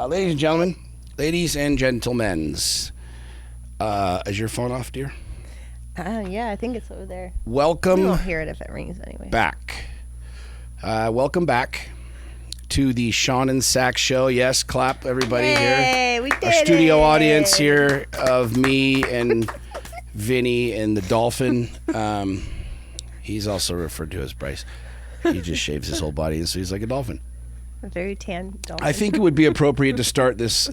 Ladies and gentlemen, is your phone off, dear? Yeah, I think it's over there. Welcome. We won't hear it if it rings anyway. Back. Welcome back to the Sean and Sax show. Yes, clap everybody here. Hey, we did Our studio it. audience here of me and Vinny and the dolphin. He's also referred to as Bryce. He just shaves his whole body, and so he's like a dolphin. A very tan dolphin. I think it would be appropriate to start this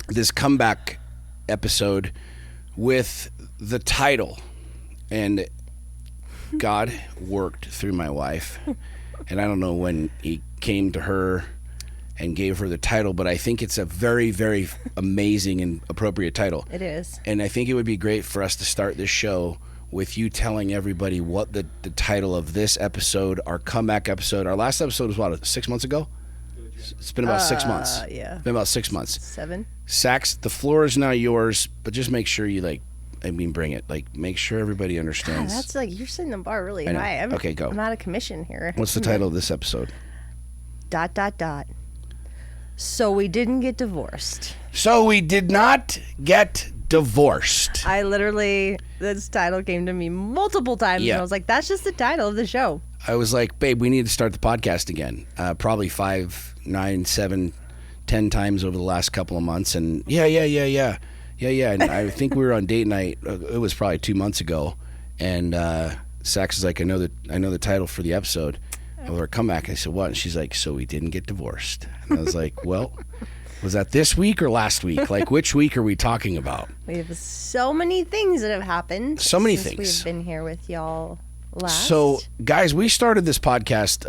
this comeback episode with the title. And God worked through my wife, and I don't know when he came to her and gave her the title, but I think it's a very, very amazing and appropriate title. It is. And I think it would be great for us to start this show with you telling everybody what the title of this episode, our comeback episode. Our last episode was, what, 6 months ago? It's been about 6 months. Yeah. It's been about 6 months. 7. Sax, the floor is now yours, but just make sure you, bring it. Make sure everybody understands. God, that's you're setting the bar really I know. high. Okay, go. I'm out of commission here. What's the title of this episode? ... So we didn't get divorced. So we did not get divorced. I literally, this title came to me multiple times, Yeah. and I was like, that's just the title of the show. I was like, babe, we need to start the podcast again. Probably 5, 9, 7, 10 times over the last couple of months. And yeah. And I think we were on date night. It was probably 2 months ago. And Sax is like, I know the title for the episode of our comeback. I said, what? And she's like, so we didn't get divorced. And I was like, well, was that this week or last week? Which week are we talking about? We have so many things that have happened. So many since things. We've been here with y'all last. So, guys, we started this podcast.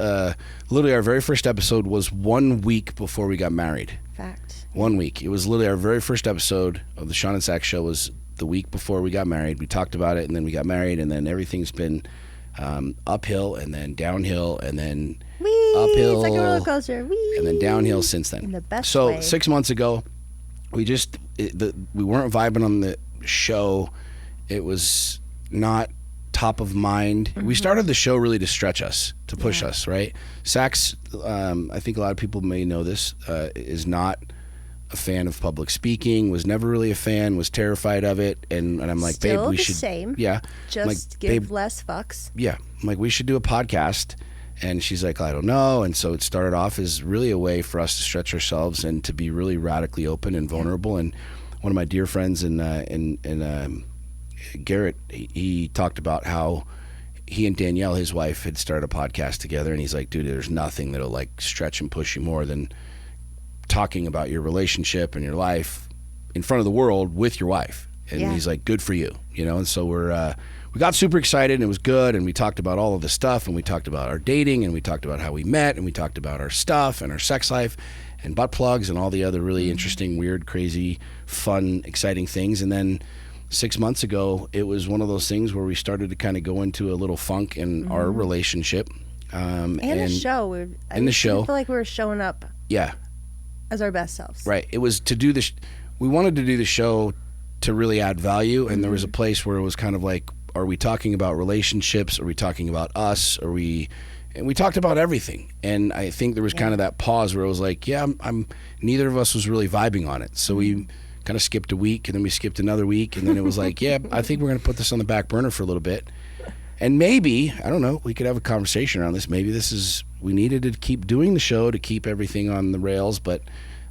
Literally, our very first episode was 1 week before we got married. Fact. 1 week. It was literally our very first episode of the Sean and Sax show was the week before we got married. We talked about it, and then we got married, and then everything's been uphill, and then downhill, and then Whee! uphill, It's like a roller coaster. Whee! and then downhill since then. In the best so way. 6 months ago, we weren't vibing on the show. It was not top of mind. Mm-hmm. We started the show really to stretch us, to push us, right? Sax, I think a lot of people may know this, is not a fan of public speaking, was never really a fan, was terrified of it, and I'm like, Still babe, we the should, same. yeah, Just like, give babe, less fucks. yeah, I'm like, we should do a podcast. And she's like, I don't know. And so it started off as really a way for us to stretch ourselves and to be really radically open and vulnerable. And one of my dear friends in Garrett, he talked about how he and Danielle, his wife, had started a podcast together. And he's like, dude, there's nothing that'll stretch and push you more than talking about your relationship and your life in front of the world with your wife. And he's like, good for you, And so we got super excited, and it was good, and we talked about all of the stuff, and we talked about our dating, and we talked about how we met, and we talked about our stuff and our sex life and butt plugs and all the other really interesting, weird, crazy, fun, exciting things. And then 6 months ago, it was one of those things where we started to kind of go into a little funk in our relationship. And the show. I feel like we were showing up as our best selves. Right. It was to do this. We wanted to do the show to really add value, and there was a place where it was kind of like, are we talking about relationships? Are we talking about us? And we talked about everything. And I think there was kind of that pause where it was like, I'm neither of us was really vibing on it. So we kind of skipped a week, and then we skipped another week, and then it was like, I think we're going to put this on the back burner for a little bit. And maybe, I don't know, we could have a conversation around this. Maybe we needed to keep doing the show to keep everything on the rails, but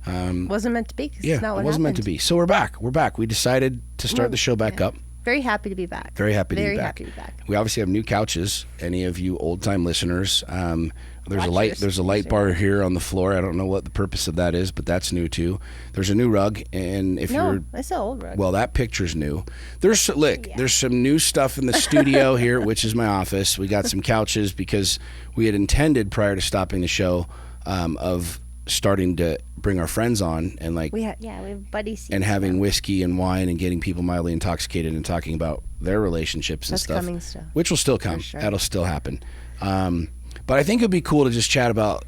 wasn't meant to be. It wasn't meant to be. So we're back. We decided to start the show back up. Very happy to be back. Very happy to be back. We obviously have new couches. Any of you old time listeners, there's a light bar here on the floor. I don't know what the purpose of that is, but that's new too. There's a new rug, and that's the old rug. Well, that picture's new. There's some new stuff in the studio here, which is my office. We got some couches because we had intended prior to stopping the show of starting to bring our friends on and we have buddy seats and having whiskey and wine and getting people mildly intoxicated and talking about their relationships and stuff. Coming still. Which will still come. Sure. That'll still happen. But I think it'd be cool to just chat about,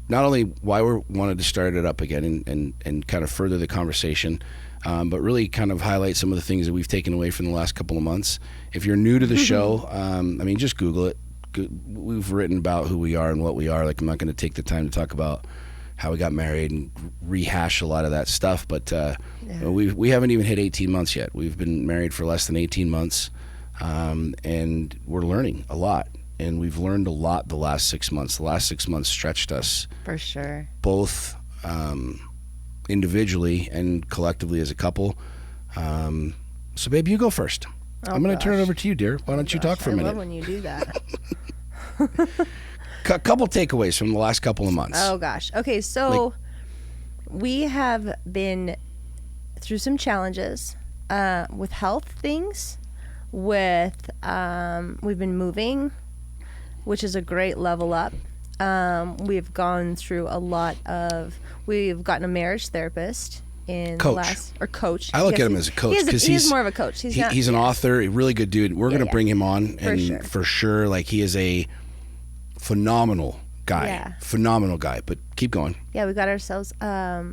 not only why we wanted to start it up again and kind of further the conversation, but really kind of highlight some of the things that we've taken away from the last couple of months. If you're new to the show, just Google it. We've written about who we are and what we are. I'm not going to take the time to talk about how we got married and rehash a lot of that stuff. But we haven't even hit 18 months yet. We've been married for less than 18 months, and we're learning a lot. And we've learned a lot the last 6 months. The last 6 months stretched us. For sure. Both individually and collectively as a couple. So, babe, you go first. I'm going to turn it over to you, dear. Why don't you talk for a minute? I love when you do that. A couple takeaways from the last couple of months. Oh, gosh. Okay, so we have been through some challenges with health things. We've been moving, which is a great level up. We've gone through we've gotten a marriage therapist in coach. I look at him as a coach because he's more of a coach. He's an author, a really good dude. We're going to bring him on, and for sure, like, he is a phenomenal guy. Yeah. Phenomenal guy. But keep going. Yeah, we got ourselves a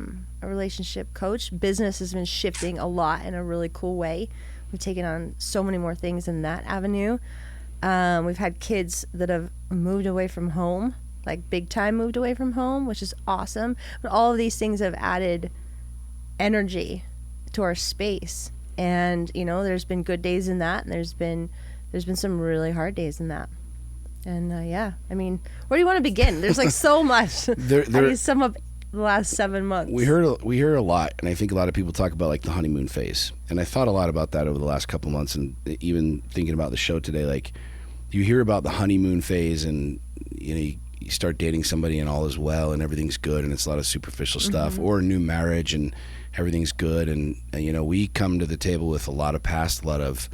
relationship coach. Business has been shifting a lot in a really cool way. We've taken on so many more things in that avenue. We've had kids that have moved away from home, like big time moved away from home, which is awesome. But all of these things have added energy to our space. And, there's been good days in that, and there's been some really hard days in that. And, I mean, where do you want to begin? There's like so much. How do you sum up the last 7 months? We hear a lot, and I think a lot of people talk about like the honeymoon phase. And I thought a lot about that over the last couple of months, and even thinking about the show today, like, you hear about the honeymoon phase, and you start dating somebody and all is well and everything's good and it's a lot of superficial stuff, or a new marriage and everything's good, and we come to the table with a lot of past, a lot of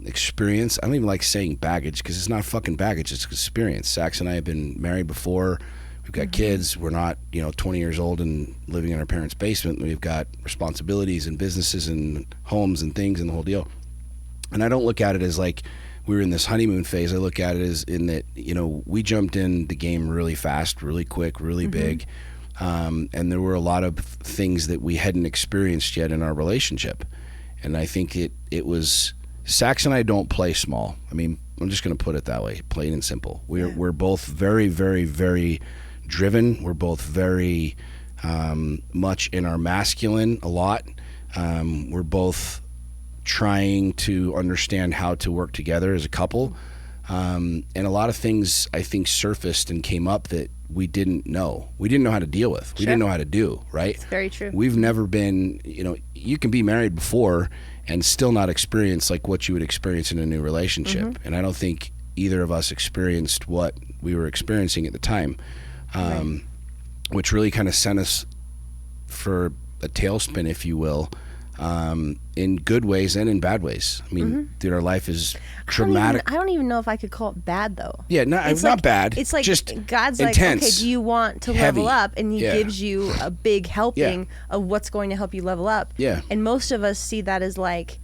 experience. I don't even like saying baggage because it's not fucking baggage, it's experience. Sax and I have been married before. We've got kids. We're not 20 years old and living in our parents' basement. We've got responsibilities and businesses and homes and things and the whole deal. And I don't look at it as like we were in this honeymoon phase. I look at it as in that, we jumped in the game really fast, really quick, really big. And there were a lot of things that we hadn't experienced yet in our relationship. And I think it was, Sax and I don't play small. I mean, I'm just going to put it that way, plain and simple. We're both very, very, very driven. We're both very much in our masculine a lot. We're both trying to understand how to work together as a couple. And a lot of things I think surfaced and came up that we didn't know. We didn't know how to deal with. We didn't know how to do, right? It's very true. We've never been, you can be married before and still not experience like what you would experience in a new relationship. And I don't think either of us experienced what we were experiencing at the time, which really kind of sent us for a tailspin, if you will, in good ways and in bad ways. I mean, dude, our life is dramatic. I don't even know if I could call it bad, though. Yeah, it's not bad. It's like just God's intense, like, okay, do you want to level up? And he gives you a big helping of what's going to help you level up. Yeah. And most of us see that as like,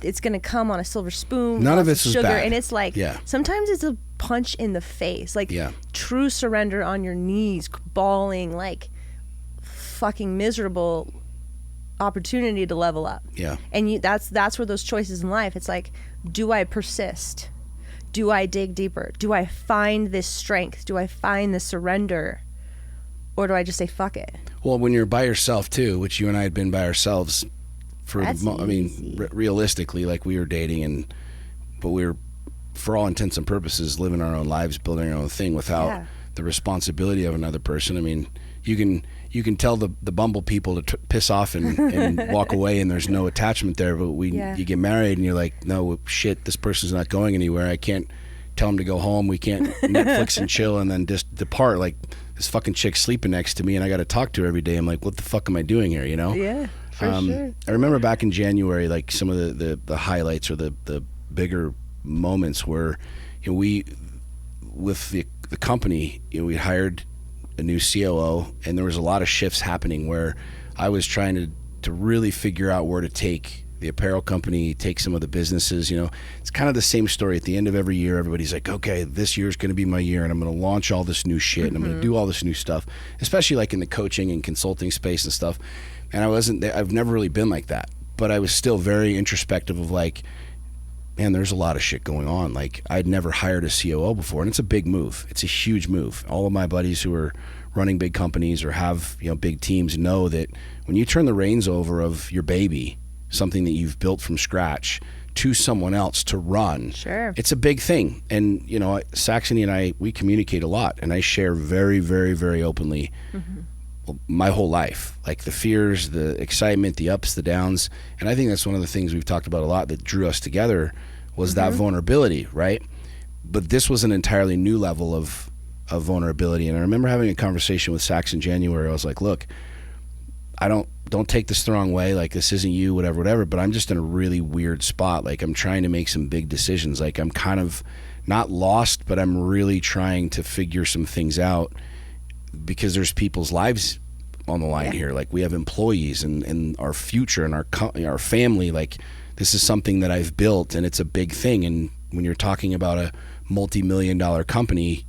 it's going to come on a silver spoon. None of it's sugar, bad. And it's like, sometimes it's a punch in the face. Like, true surrender on your knees, bawling, like, fucking miserable opportunity to level up. And that's where those choices in life, it's like, do I persist? Do I dig deeper? Do I find this strength? Do I find this surrender? Or do I just say fuck it? Well, when you're by yourself too, which you and I had been by ourselves for realistically, like, we were dating, but we were, for all intents and purposes, living our own lives, building our own thing without the responsibility of another person. I mean, you can tell the Bumble people to piss off and walk away, and there's no attachment there. But you get married, and you're like, no shit, this person's not going anywhere. I can't tell him to go home. We can't Netflix and chill and then just depart. Like, this fucking chick's sleeping next to me, and I got to talk to her every day. I'm like, what the fuck am I doing here? Yeah, for sure. I remember back in January, like, some of the highlights or the bigger moments were, we, with the company, we hired a new COO, and there was a lot of shifts happening where I was trying to really figure out where to take the apparel company, take some of the businesses. It's kind of the same story at the end of every year. Everybody's like, okay, this year's going to be my year, and I'm going to launch all this new shit, and I'm going to do all this new stuff, especially like in the coaching and consulting space and stuff. And I've never really been like that, but I was still very introspective of like, man, there's a lot of shit going on. Like, I'd never hired a COO before, and it's a big move. It's a huge move. All of my buddies who are running big companies or have, big teams know that when you turn the reins over of your baby, something that you've built from scratch, to someone else to run, sure, it's a big thing. And, Saxony and I, we communicate a lot, and I share very, very, very openly my whole life, like the fears, the excitement, the ups, the downs. And I think that's one of the things we've talked about a lot that drew us together was that vulnerability, right? But this was an entirely new level of vulnerability. And I remember having a conversation with Sax in January. I was like, look, I don't take this the wrong way. Like, this isn't you, whatever, but I'm just in a really weird spot. Like, I'm trying to make some big decisions. Like, I'm kind of not lost, but I'm really trying to figure some things out because there's people's lives on the line here. Like, we have employees and our future and our family. Like, this is something that I've built, and it's a big thing. And when you're talking about a multi-million-dollar company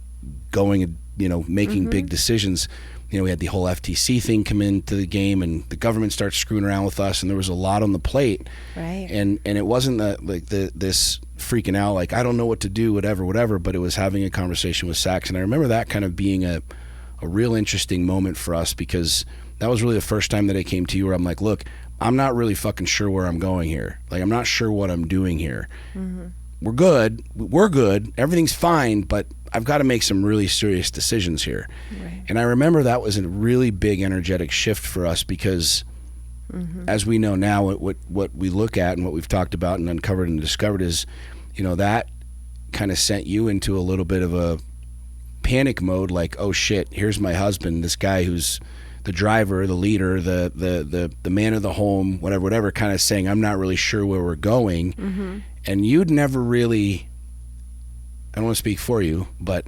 going, making big decisions, we had the whole FTC thing come into the game, and the government starts screwing around with us, and there was a lot on the plate. Right. And it wasn't this freaking out, like, I don't know what to do, whatever, but it was having a conversation with Sax. And I remember that kind of being a real interesting moment for us, because that was really the first time that I came to you where I'm like, look, I'm not really fucking sure where I'm going here. Like, I'm not sure what I'm doing here. We're good, everything's fine, but I've got to make some really serious decisions here. Right. And I remember that was a really big energetic shift for us, because as we know now, what we look at and what we've talked about and uncovered and discovered is, that kind of sent you into a little bit of a panic mode, like, oh shit, here's my husband, this guy who's the driver, the leader, the man of the home, whatever, kind of saying, I'm not really sure where we're going. And you'd never really, I don't want to speak for you, but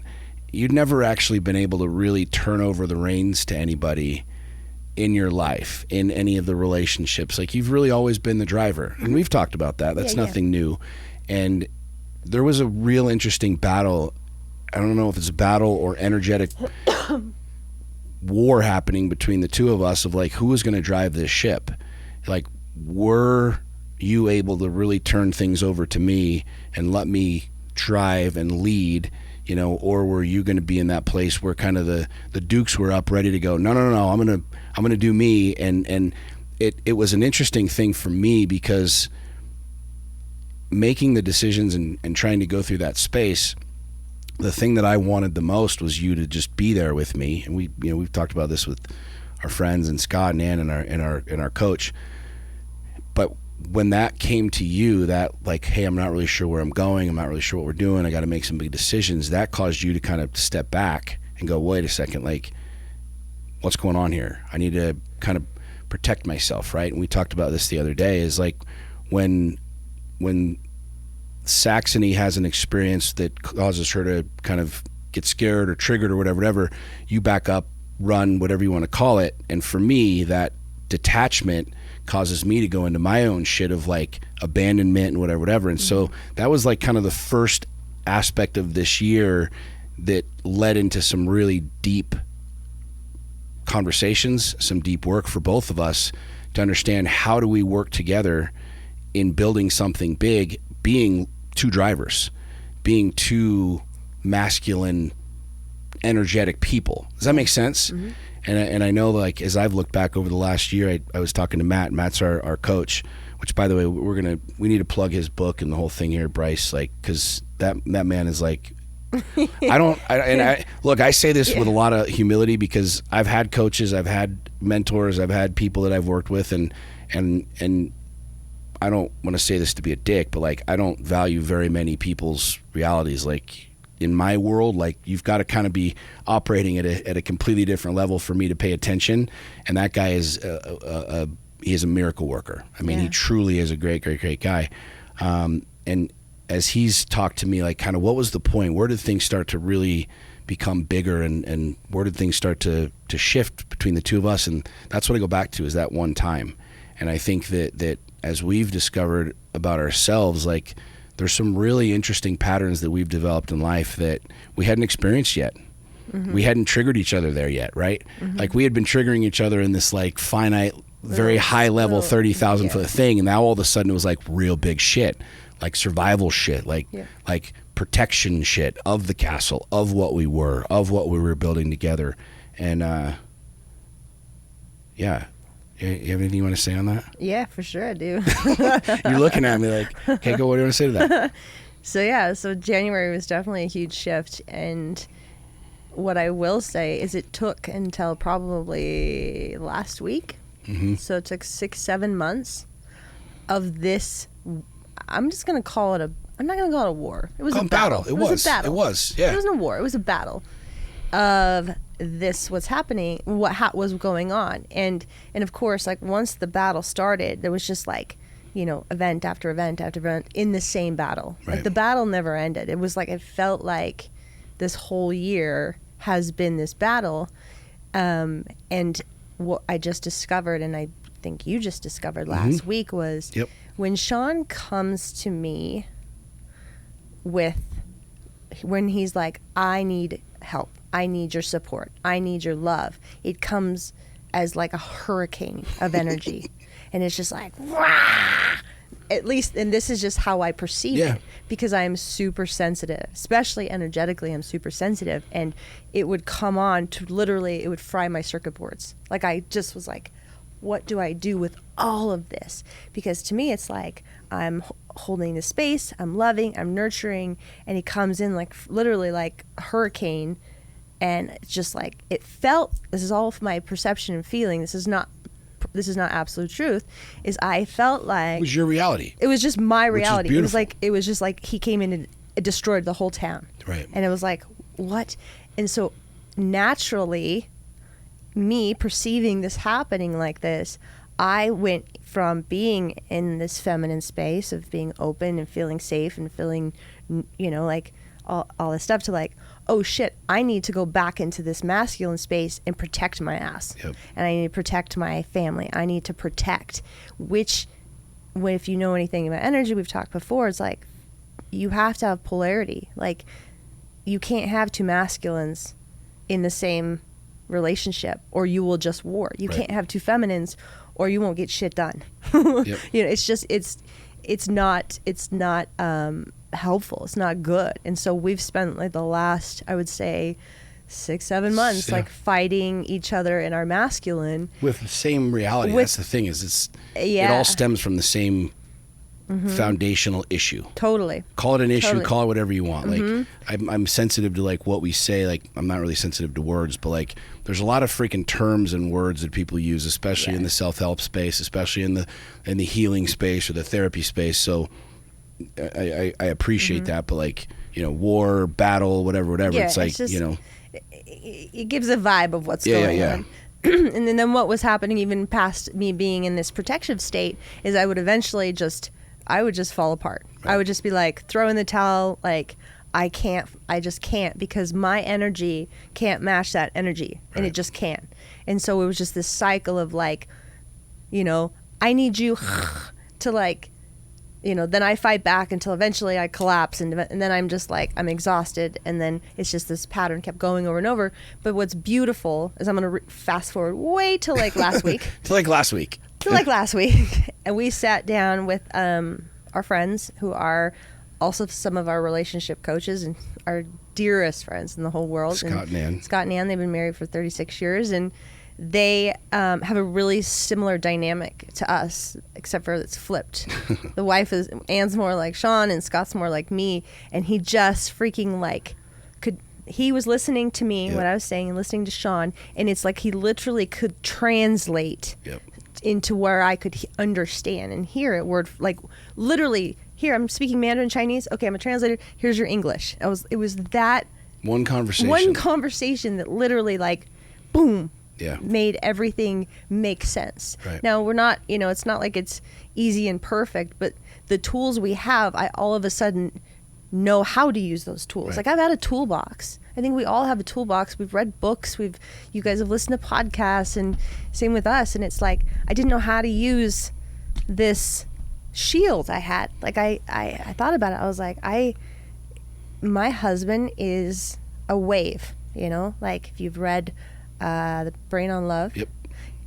you'd never actually been able to really turn over the reins to anybody in your life, in any of the relationships. Like, you've really always been the driver. And we've talked about that. That's nothing new. And there was a real interesting battle. I don't know if it's a battle or energetic war happening between the two of us of, like, who was going to drive this ship. Like, were you able to really turn things over to me and let me drive and lead, or were you going to be in that place where kind of the dukes were up ready to go, no, I'm going to do me. And it was an interesting thing for me, because making the decisions and trying to go through that space, the thing that I wanted the most was you to just be there with me. And we've talked about this with our friends and Scott and Ann and our coach. But when that came to you, that, like, hey, I'm not really sure where I'm going, I'm not really sure what we're doing, I got to make some big decisions, that caused you to kind of step back and go, wait a second, like, what's going on here? I need to kind of protect myself, right? And we talked about this the other day, is like, when Saxony has an experience that causes her to kind of get scared or triggered or whatever, you back up, run, whatever you want to call it. And for me, that detachment causes me to go into my own shit of, like, abandonment and whatever. And so that was, like, kind of the first aspect of this year that led into some really deep conversations, some deep work for both of us to understand, how do we work together in building something big, being two drivers, being two masculine, energetic people. Does that make sense? And I know, like, as I've looked back over the last year, I was talking to Matt. Matt's our coach, which, by the way, we need to plug his book and the whole thing here, Bryce, like, because that man is like, look, I say this with a lot of humility, because I've had coaches, I've had mentors, I've had people that I've worked with, and I don't want to say this to be a dick, but, like, I don't value very many people's realities. Like, in my world, like, you've got to kind of be operating at a completely different level for me to pay attention. And that guy is he is a miracle worker. I mean, he truly is a great guy. And as he's talked to me, like, kind of what was the point? Where did things start to really become bigger, and where did things start to shift between the two of us? And that's what I go back to, is that one time. And I think that as we've discovered about ourselves, like, there's some really interesting patterns that we've developed in life that we hadn't experienced yet. We hadn't triggered each other there yet, right? Like, we had been triggering each other in this, like, finite, very high level, 30,000 foot thing, and now all of a sudden it was like real big shit. like survival shit, like protection shit of the castle, of what we were building together. And yeah. You have anything you want to say on that? Yeah, for sure I do. You're looking at me like, okay, go, what do you want to say to that? So January was definitely a huge shift, and what I will say is it took until probably last week. Mm-hmm. So it took 6-7 months of this. I'm just going to call it I'm not going to call it a war. It was a battle. It was a battle. It was, yeah. It wasn't a war. It was a battle of this, what's happening, what was going on. And of course, like once the battle started, there was just like, event after event after event in the same battle. Right. Like the battle never ended. It was like, it felt like this whole year has been this battle. And what I just discovered, and I think you just discovered last week, was when Sean comes to me when he's like, I need help, I need your support, I need your love, it comes as like a hurricane of energy. And it's just like, rah! At least, and this is just how I perceive it, because I am super sensitive, especially energetically. I'm super sensitive, and it would come on to literally, it would fry my circuit boards. Like I just was like, what do I do with all of this? Because to me, it's like I'm holding the space, I'm loving, I'm nurturing, and he comes in like literally like a hurricane. And it's just like, it felt, this is all of my perception and feeling, this is not absolute truth, is I felt like it was your reality. It was just my reality. It was just like he came in and it destroyed the whole town. Right. And it was like, what? And so naturally, me perceiving this happening like this, I went from being in this feminine space of being open and feeling safe and feeling, like all this stuff, to like, oh shit, I need to go back into this masculine space and protect my ass. Yep. And I need to protect my family. I need to protect, if you know anything about energy, we've talked before, it's like, you have to have polarity. Like, you can't have two masculines in the same relationship, or you will just war. You can't have two feminines, or you won't get shit done. Yep. It's just, it's not helpful. It's not good. And so we've spent like the last, I would say, 6-7 months like fighting each other in our masculine with the same reality. That's the thing, is it all stems from the same foundational issue. Totally. Call it an issue, call it whatever you want. Like I'm sensitive to like what we say. Like I'm not really sensitive to words, but like there's a lot of freaking terms and words that people use, especially in the self-help space, especially in the healing space or the therapy space. So I appreciate that, but like, war, battle, whatever, it's like, just, it gives a vibe of what's going on. And then what was happening even past me being in this protective state is I would eventually just fall apart. Right. I would just be like, throw in the towel, like, I just can't, because my energy can't match that energy, and it just can't. And so it was just this cycle of like, I need you to like, then I fight back until eventually I collapse, and then I'm just like, I'm exhausted, and then it's just this pattern kept going over and over. But what's beautiful is I'm going to fast forward way to like last week. And we sat down with our friends who are also some of our relationship coaches and our dearest friends in the whole world. Scott and Ann, they've been married for 36 years, and they have a really similar dynamic to us, except for it's flipped. The wife Ann's more like Sean, and Scott's more like me, and he just freaking like he was listening to me, what I was saying, and listening to Sean, and it's like he literally could translate into where I could understand and hear it word, like literally, here I'm speaking Mandarin Chinese, okay, I'm a translator, here's your English. It was that one conversation that literally like boom, made everything make sense. Right. Now we're not, it's not like it's easy and perfect, but the tools we have, I all of a sudden know how to use those tools. Like I've had a toolbox. I think we all have a toolbox. We've read books. You guys have listened to podcasts, and same with us. And it's like, I didn't know how to use this shield I had. Like I thought about it. I was like, my husband is a wave, like if you've read The Brain on Love,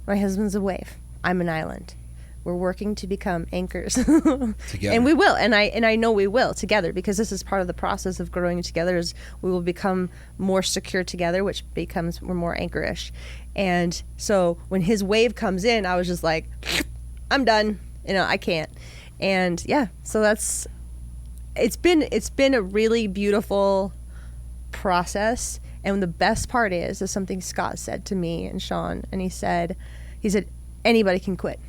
my husband's a wave. I'm an island. we're working to become anchors. Together. And we will, and I know we will together, because this is part of the process of growing together. Is we will become more secure together, which becomes we're more anchorish. And so when his wave comes in, I was just like, I'm done. I can't. And yeah, so it's been a really beautiful process. And the best part is something Scott said to me and Sean, and he said anybody can quit.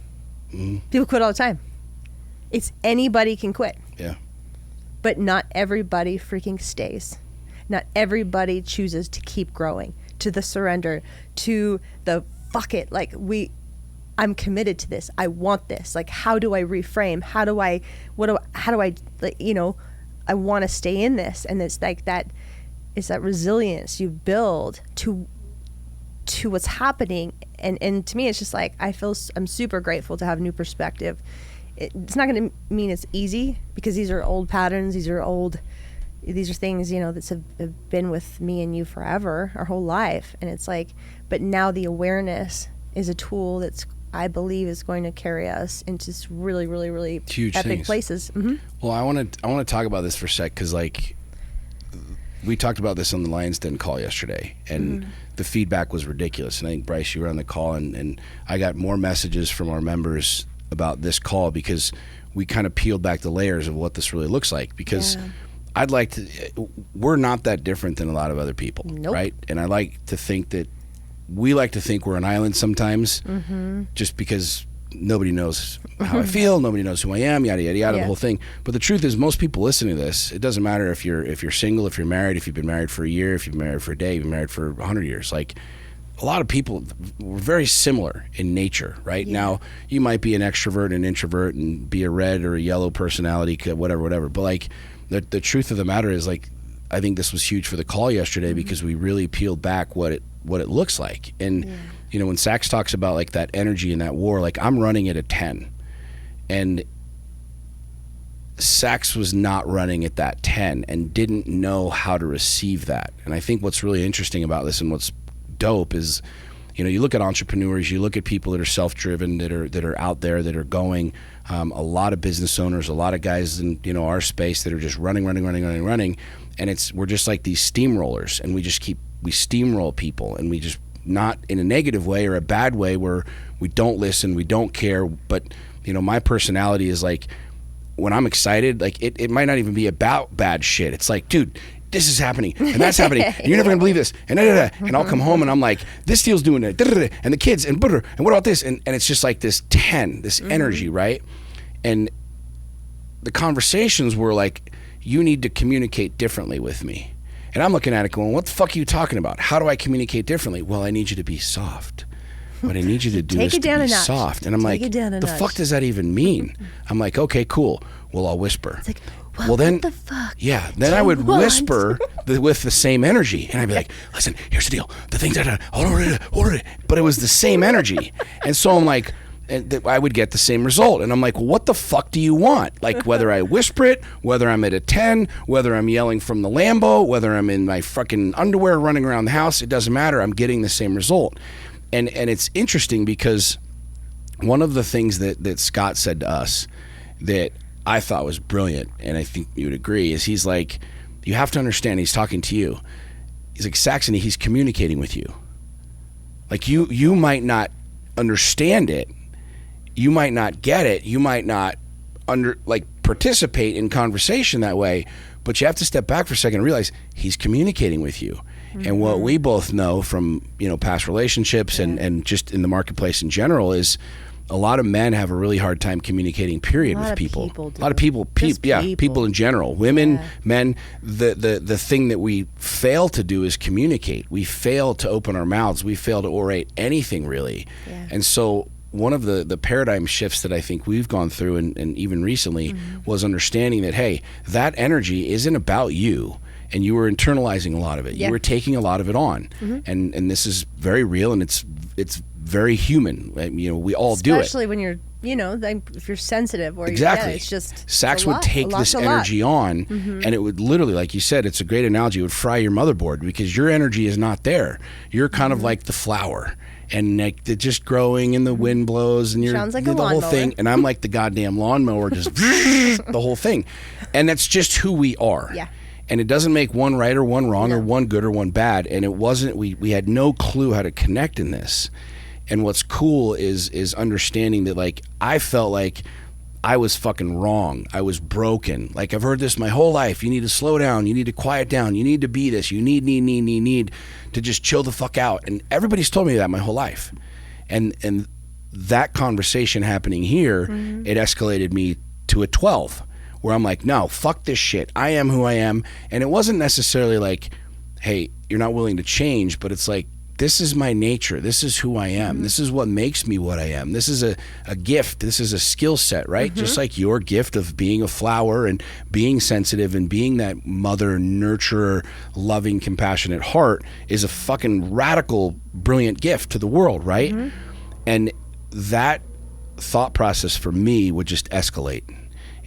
People quit all the time. It's anybody can quit. Yeah. But not everybody freaking stays. Not everybody chooses to keep growing, to the surrender, to the fuck it. Like I'm committed to this. I want this. Like, how do I reframe? How do I I want to stay in this. And it's like that, it's that resilience you build to what's happening. And to me, it's just like, I'm super grateful to have a new perspective. It's not going to mean it's easy, because these are old patterns. These are things, that have been with me and you forever, our whole life. And it's like, but now the awareness is a tool that's, I believe, is going to carry us into really, really, really huge epic things. places. Mm-hmm. Well, I want to talk about this for a sec, because like we talked about this on the Lions Den call yesterday, and the feedback was ridiculous. And I think, Bryce, you were on the call, and I got more messages from our members about this call, because we kind of peeled back the layers of what this really looks like. Because we're not that different than a lot of other people, right? And I like to think that we like to think we're an island sometimes, just because nobody knows how I feel, nobody knows who I am, yada yada yada, the whole thing. But the truth is, most people listening to this, it doesn't matter if you're single, if you're married, if you've been married for a year, if you've been married for a day, you've been married for 100 years. Like, a lot of people, we're very similar in nature, right? Now, you might be an extrovert and an introvert and be a red or a yellow personality, whatever. But like, the truth of the matter is, like, I think this was huge for the call yesterday, because we really peeled back what it looks like. And when Sax talks about like that energy and that war, like, I'm running at a 10, and Sax was not running at that 10 and didn't know how to receive that. And I think what's really interesting about this, and what's dope, is you look at entrepreneurs, you look at people that are self-driven, that are out there, that are going, a lot of business owners, a lot of guys in our space that are just running, and we're just like these steamrollers, and we steamroll people, and we just, not in a negative way or a bad way where we don't listen, we don't care. But my personality is like, when I'm excited, like it might not even be about bad shit. It's like, dude, this is happening and that's happening, and you're never gonna believe this, and and I'll come home and I'm like, this deal's doing it, and the kids, and what about this, and it's just like this 10, this energy, right? And the conversations were like, you need to communicate differently with me. And I'm looking at it going, what the fuck are you talking about? How do I communicate differently? Well, I need you to be soft. What I need you to do is to be soft. And I'm like, the fuck does that even mean? I'm like, okay, cool. Well, I'll whisper. It's like, well, then, what the fuck? Yeah, then I would whisper with the same energy. And I'd be like, listen, here's the deal. The things but it was the same energy. And so I'm like, I would get the same result. And I'm like, well, what the fuck do you want? Like, whether I whisper it, whether I'm at a 10, whether I'm yelling from the Lambo, whether I'm in my fucking underwear running around the house, it doesn't matter. I'm getting the same result. And it's interesting, because one of the things that Scott said to us that I thought was brilliant, and I think you would agree, is he's like, you have to understand, he's talking to you. He's like, Saxony, he's communicating with you. Like, you might not understand it. You might not get it. You might not participate in conversation that way, but you have to step back for a second and realize he's communicating with you. Mm-hmm. And what we both know from, past relationships and just in the marketplace in general is a lot of men have a really hard time communicating, period, with people. A lot of people, people in general, women, men, the thing that we fail to do is communicate. We fail to open our mouths. We fail to orate anything, really. Yeah. And so one of the paradigm shifts that I think we've gone through, and even recently, was understanding that, hey, that energy isn't about you, and you were internalizing a lot of it. You were taking a lot of it on, and this is very real, and it's very human. We all do it. Especially when you're, if you're sensitive, or exactly. It's just Sax would take this energy on, and it would literally, like you said, it's a great analogy. It would fry your motherboard, because your energy is not there. You're kind of like the flour. and like they're just growing and the wind blows and you're Sounds like the a whole lawnmower. thing, and I'm like the goddamn lawnmower, just the whole thing, and that's just who we are. Yeah. And it doesn't make one right or one wrong or one good or one bad. And it wasn't, we had no clue how to connect in this. And what's cool is understanding that, like, I felt like I was fucking wrong. I was broken. Like, I've heard this my whole life. You need to slow down. You need to quiet down. You need to be this. You need to just chill the fuck out. And everybody's told me that my whole life. And that conversation happening here, it escalated me to a 12. Where I'm like, no, fuck this shit. I am who I am. And it wasn't necessarily like, hey, you're not willing to change, but it's like, this is my nature. This is who I am. This is what makes me what I am. This is a gift. This is a skill set, right? Just like your gift of being a flower and being sensitive and being that mother, nurturer, loving, compassionate heart is a fucking radical, brilliant gift to the world, right? And that thought process for me would just escalate.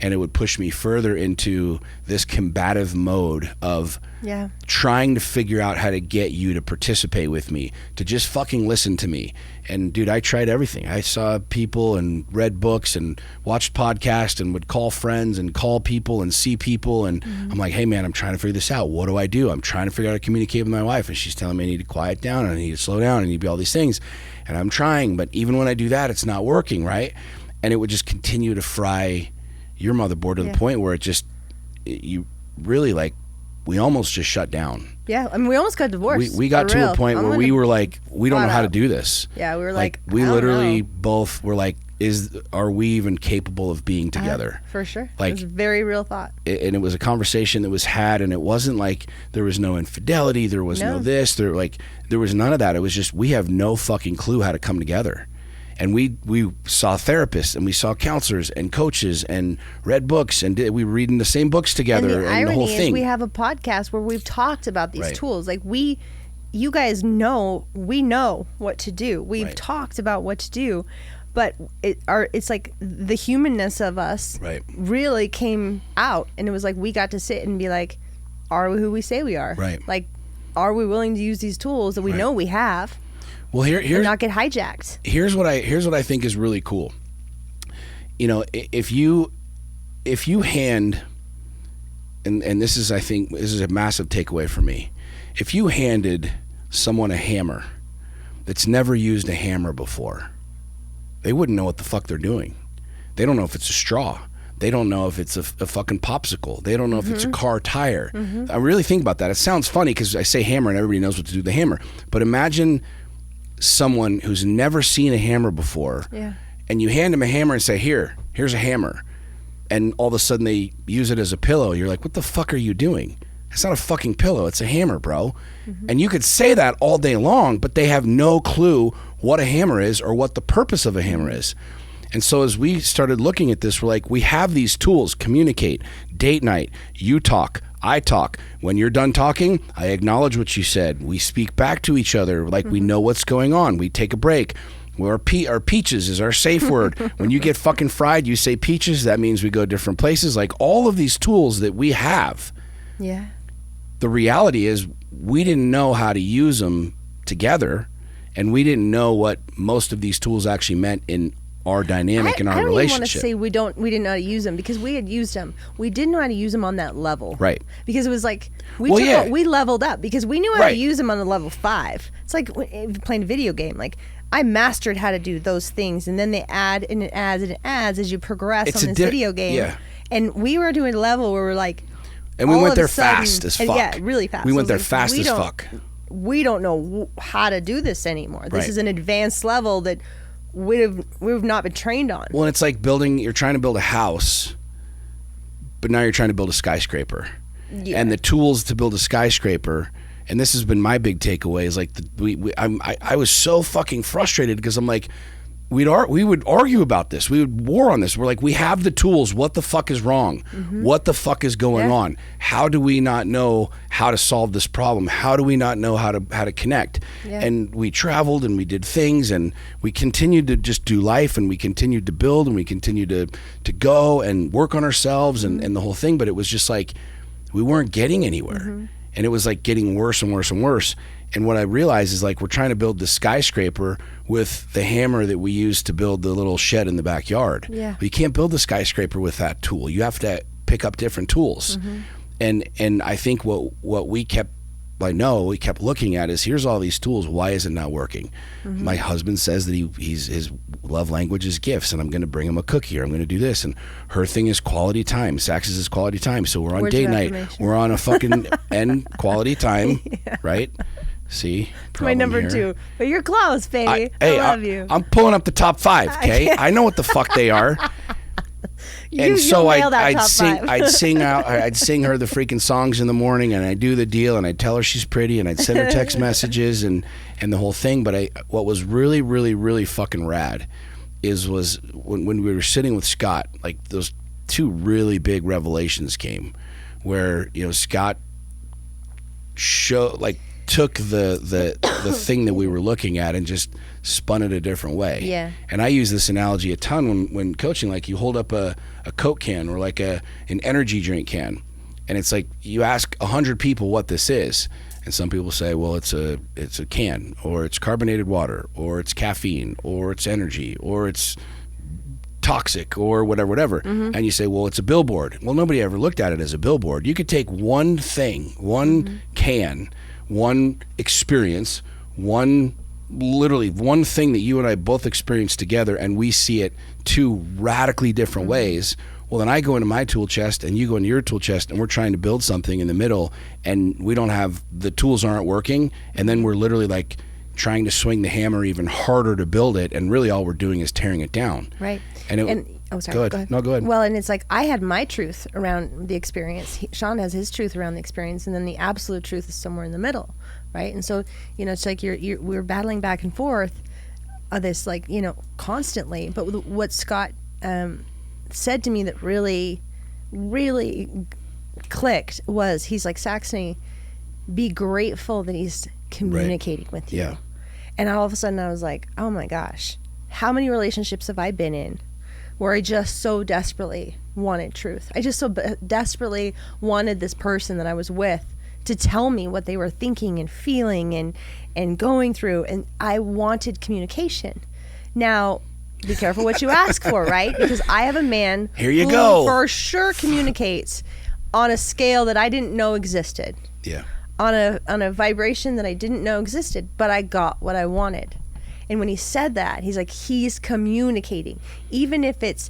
And it would push me further into this combative mode of trying to figure out how to get you to participate with me, to just fucking listen to me. And dude, I tried everything. I saw people and read books and watched podcasts and would call friends and call people and see people. And I'm like, hey man, I'm trying to figure this out. What do I do? I'm trying to figure out how to communicate with my wife. And she's telling me I need to quiet down and I need to slow down and I need to be all these things. And I'm trying, but even when I do that, it's not working, right? And it would just continue to fry your motherboard to the point where you really, like, we almost just shut down. Yeah, I mean, we almost got divorced. We got to a point where we were like, we don't know how to do this. Yeah, we were like we literally both were like, are we even capable of being together? For sure. Like, it was a very real thought. And it was a conversation that was had, and it wasn't like there was no infidelity, there was no this, there was none of that. It was just, we have no fucking clue how to come together. And we saw therapists and we saw counselors and coaches and read books and we were reading the same books together and the whole thing. Is we have a podcast where we've talked about these tools. Like you guys know, we know what to do. We've talked about what to do, but it's like the humanness of us really came out, and it was like we got to sit and be like, are we who we say we are? Right. Like, are we willing to use these tools that we know we have? Well, here's and not get hijacked. Here's what I think is really cool. You know, if you hand, and this is, I think, this is a massive takeaway for me. If you handed someone a hammer that's never used a hammer before, they wouldn't know what the fuck they're doing. They don't know if it's a straw. They don't know if it's a fucking popsicle. They don't know if it's a car tire. I really think about that. It sounds funny because I say hammer and everybody knows what to do with the hammer. But imagine someone who's never seen a hammer before, and you hand them a hammer and say, here's a hammer, and all of a sudden they use it as a pillow. You're like, what the fuck are you doing? It's not a fucking pillow, it's a hammer, bro. And you could say that all day long, but they have no clue what a hammer is or what the purpose of a hammer is. And so as we started looking at this, we're like, we have these tools: communicate, date night, you talk, I talk. When you're done talking, I acknowledge what you said. We speak back to each other like we know what's going on. We take a break. Our peaches is our safe word. When you get fucking fried, you say peaches. That means we go different places. Like, all of these tools that we have. Yeah. The reality is we didn't know how to use them together, and we didn't know what most of these tools actually meant in our dynamic in our relationship. I don't even want to say we didn't know how to use them, because we had used them. We didn't know how to use them on that level. Right. Because it was like, we leveled up because we knew how to use them on the level 5. It's like playing a video game. Like, I mastered how to do those things, and then they add and it adds and it adds as you progress on this video game. Yeah. And we were doing a level where we're like, and we went there fast as fuck. Yeah, really fast. We went there fast as fuck. We don't know how to do this anymore. This is an advanced level that we've not been trained on. Well, it's like you're trying to build a house, but now you're trying to build a skyscraper. Yeah. And the tools to build a skyscraper, and this has been my big takeaway, is like I was so fucking frustrated because I'm like, we would argue about this. We would war on this. We're like, we have the tools. What the fuck is wrong? What the fuck is going on? How do we not know how to solve this problem? How do we not know how to connect? Yeah. And we traveled and we did things, and we continued to just do life, and we continued to build, and we continued to go and work on ourselves and the whole thing. But it was just like we weren't getting anywhere. And it was like getting worse and worse and worse. And what I realized is like we're trying to build the skyscraper with the hammer that we use to build the little shed in the backyard. Yeah. But you can't build the skyscraper with that tool. You have to pick up different tools. And I think what we kept looking at is, here's all these tools. Why is it not working? My husband says that his love language is gifts, and I'm going to bring him a cookie, or I'm going to do this. And her thing is quality time. Sax's is quality time. So we're on date night. We're on a fucking end quality time, right? See, my number here. 2. But you're close, baby. I love you. I'm pulling up the top 5. Okay, I know what the fuck they are. And so I'd sing her the freaking songs in the morning, and I'd do the deal, and I'd tell her she's pretty, and I'd send her text messages and the whole thing. But what was really, really, really fucking rad was when we were sitting with Scott, like those 2 really big revelations came, where Scott took the thing that we were looking at and just spun it a different way. Yeah. And I use this analogy a ton when coaching. Like, you hold up a Coke can or like an energy drink can, and it's like you ask 100 people what this is, and some people say, well, it's a can, or it's carbonated water, or it's caffeine, or it's energy, or it's toxic, or whatever. And you say, well, it's a billboard. Well, nobody ever looked at it as a billboard. You could take one thing, one can, one experience, literally one thing that you and I both experienced together, and we see it 2 radically different ways. Well, then I go into my tool chest and you go into your tool chest, and we're trying to build something in the middle, and we don't have, the tools aren't working, and then we're literally like trying to swing the hammer even harder to build it, and really all we're doing is tearing it down. Right. Oh, sorry. Go ahead. No, go ahead. Well, and it's like I had my truth around the experience. Sean has his truth around the experience, and then the absolute truth is somewhere in the middle, right? And so, it's like we're battling back and forth this, like, constantly. But what Scott said to me that really, really clicked was, he's like, Saxony, be grateful that he's communicating with you. Yeah. And all of a sudden I was like, oh my gosh, how many relationships have I been in where I just so desperately wanted truth? I just so desperately wanted this person that I was with to tell me what they were thinking and feeling and going through, and I wanted communication. Now, be careful what you ask for, right? Because I have a man who for sure communicates on a scale that I didn't know existed. Yeah. On a vibration that I didn't know existed, but I got what I wanted. And when he said that, he's like, he's communicating, even if it's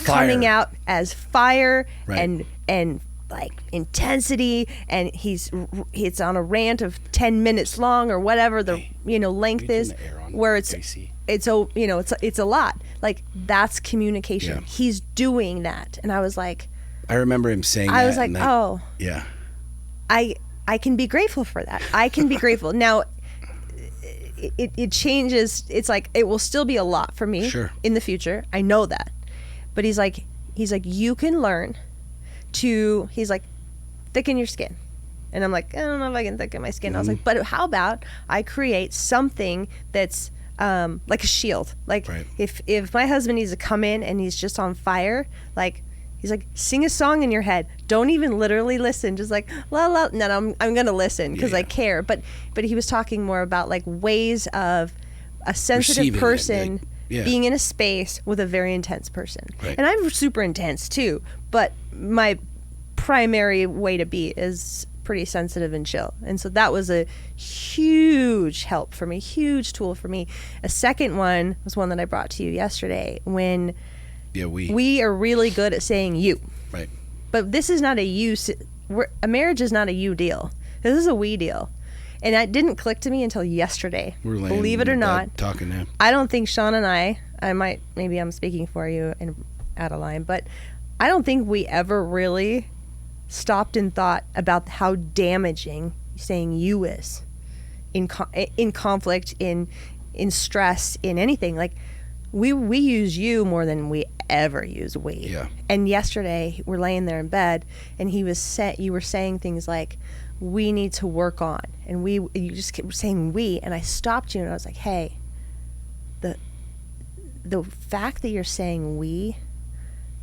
coming out as fire, right, and like intensity, and it's on a rant of 10 minutes long or whatever the length is, where it's a lot. Like, that's communication. Yeah. He's doing that, and I was like, I remember him saying that. I was like, oh, yeah, I can be grateful for that. I can be grateful. Now, it changes. It's like, it will still be a lot for me in the future. I know that. But he's like, you can learn to, he's like, thicken your skin. And I'm like, I don't know if I can thicken my skin. I was like, but how about I create something that's like a shield? Like, if my husband needs to come in and he's just on fire, like, he's like, sing a song in your head. Don't even literally listen. Just like, la la. No, I'm gonna listen because I care. But he was talking more about like ways of a sensitive receiving person being in a space with a very intense person. Right. And I'm super intense too. But my primary way to be is pretty sensitive and chill. And so that was a huge help for me, huge tool for me. A second one was one that I brought to you yesterday when. Yeah, we are really good at saying you. Right. But this is not a you. A marriage is not a you deal. This is a we deal. And that didn't click to me until yesterday. Believe it or not. Talking now. I don't think Sean and I maybe I'm speaking for you and out of line, but I don't think we ever really stopped and thought about how damaging saying you is in conflict, in stress, in anything. Like, we use you more than we ever use we. Yeah. And yesterday we're laying there in bed, and you were saying things like, we need to work on, and you just kept saying we, and I stopped you and I was like, hey, the fact that you're saying we,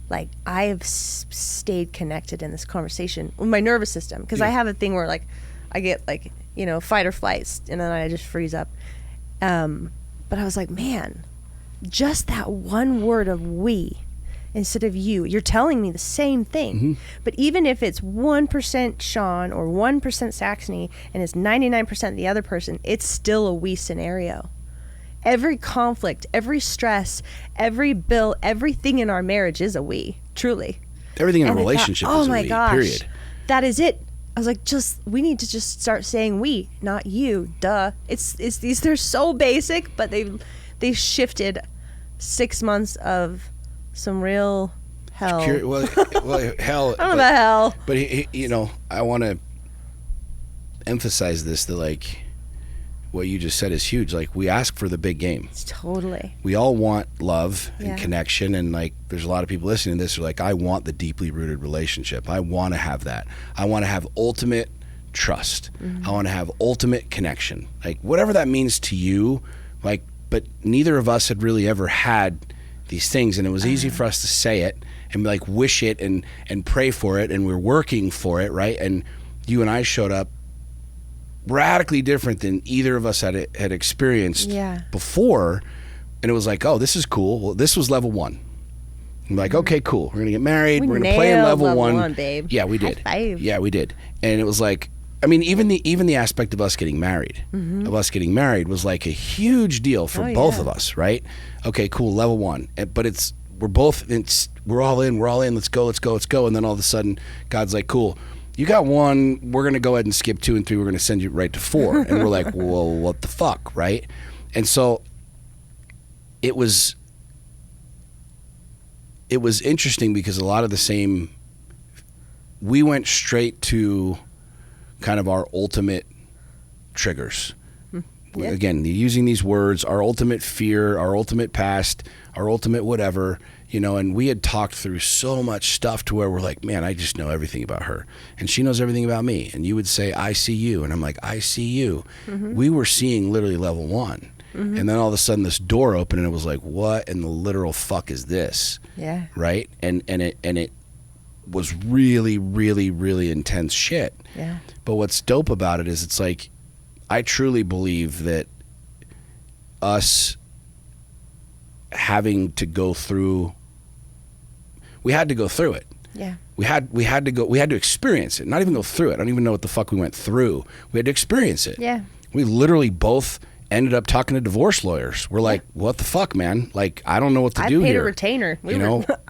like, I have stayed connected in this conversation with my nervous system, because I have a thing where, like, I get like, fight or flight, and then I just freeze up. But I was like, man, just that one word of we instead of you. You're telling me the same thing. Mm-hmm. But even if it's 1% Sean or 1% Saxony and it's 99% the other person, it's still a we scenario. Every conflict, every stress, every bill, everything in our marriage is a we, truly. Everything in a relationship is a we, oh my gosh, period. That is it. I was like, we need to just start saying we, not you. Duh. It's these. They're so basic, but they shifted 6 months of some real hell. Well, hell. I don't know about hell. But I want to emphasize this, that like what you just said is huge. Like, we ask for the big game. Totally. We all want love and connection, and like there's a lot of people listening to this who are like, I want the deeply rooted relationship. I want to have that. I want to have ultimate trust. Mm-hmm. I want to have ultimate connection. Like, whatever that means to you, like, but neither of us had really ever had these things, and it was easy for us to say it and like wish it and pray for it, and we're working for it, right? And you and I showed up radically different than either of us had experienced before, and it was like, oh, this is cool. Well, this was level 1. I'm like, okay, cool. We're gonna get married. We're gonna play in level 1, babe. Yeah, we did. High five. Yeah, we did. And it was like, I mean, even the aspect of us getting married, was like a huge deal for both of us, right? Okay, cool, level 1. But we're all in. Let's go. And then all of a sudden, God's like, cool. You got 1, we're going to go ahead and skip 2 and 3, we're going to send you right to 4. And we're like, well, what the fuck, right? And so it was interesting because a lot of the same, we went straight to kind of our ultimate triggers. Yeah. Again, using these words, our ultimate fear, our ultimate past, our ultimate whatever, and we had talked through so much stuff to where we're like, man, I just know everything about her. And she knows everything about me. And you would say, I see you. And I'm like, I see you. Mm-hmm. We were seeing literally level 1. Mm-hmm. And then all of a sudden this door opened and it was like, what in the literal fuck is this? Yeah. Right? And it was really, really, really intense shit. Yeah. But what's dope about it is it's like, I truly believe that us having to go through, we had to go through it. Yeah. We had to experience it, not even go through it. I don't even know what the fuck we went through. We had to experience it. Yeah. We literally both ended up talking to divorce lawyers. We're like, what the fuck, man? Like, I don't know what to do here. I paid a retainer.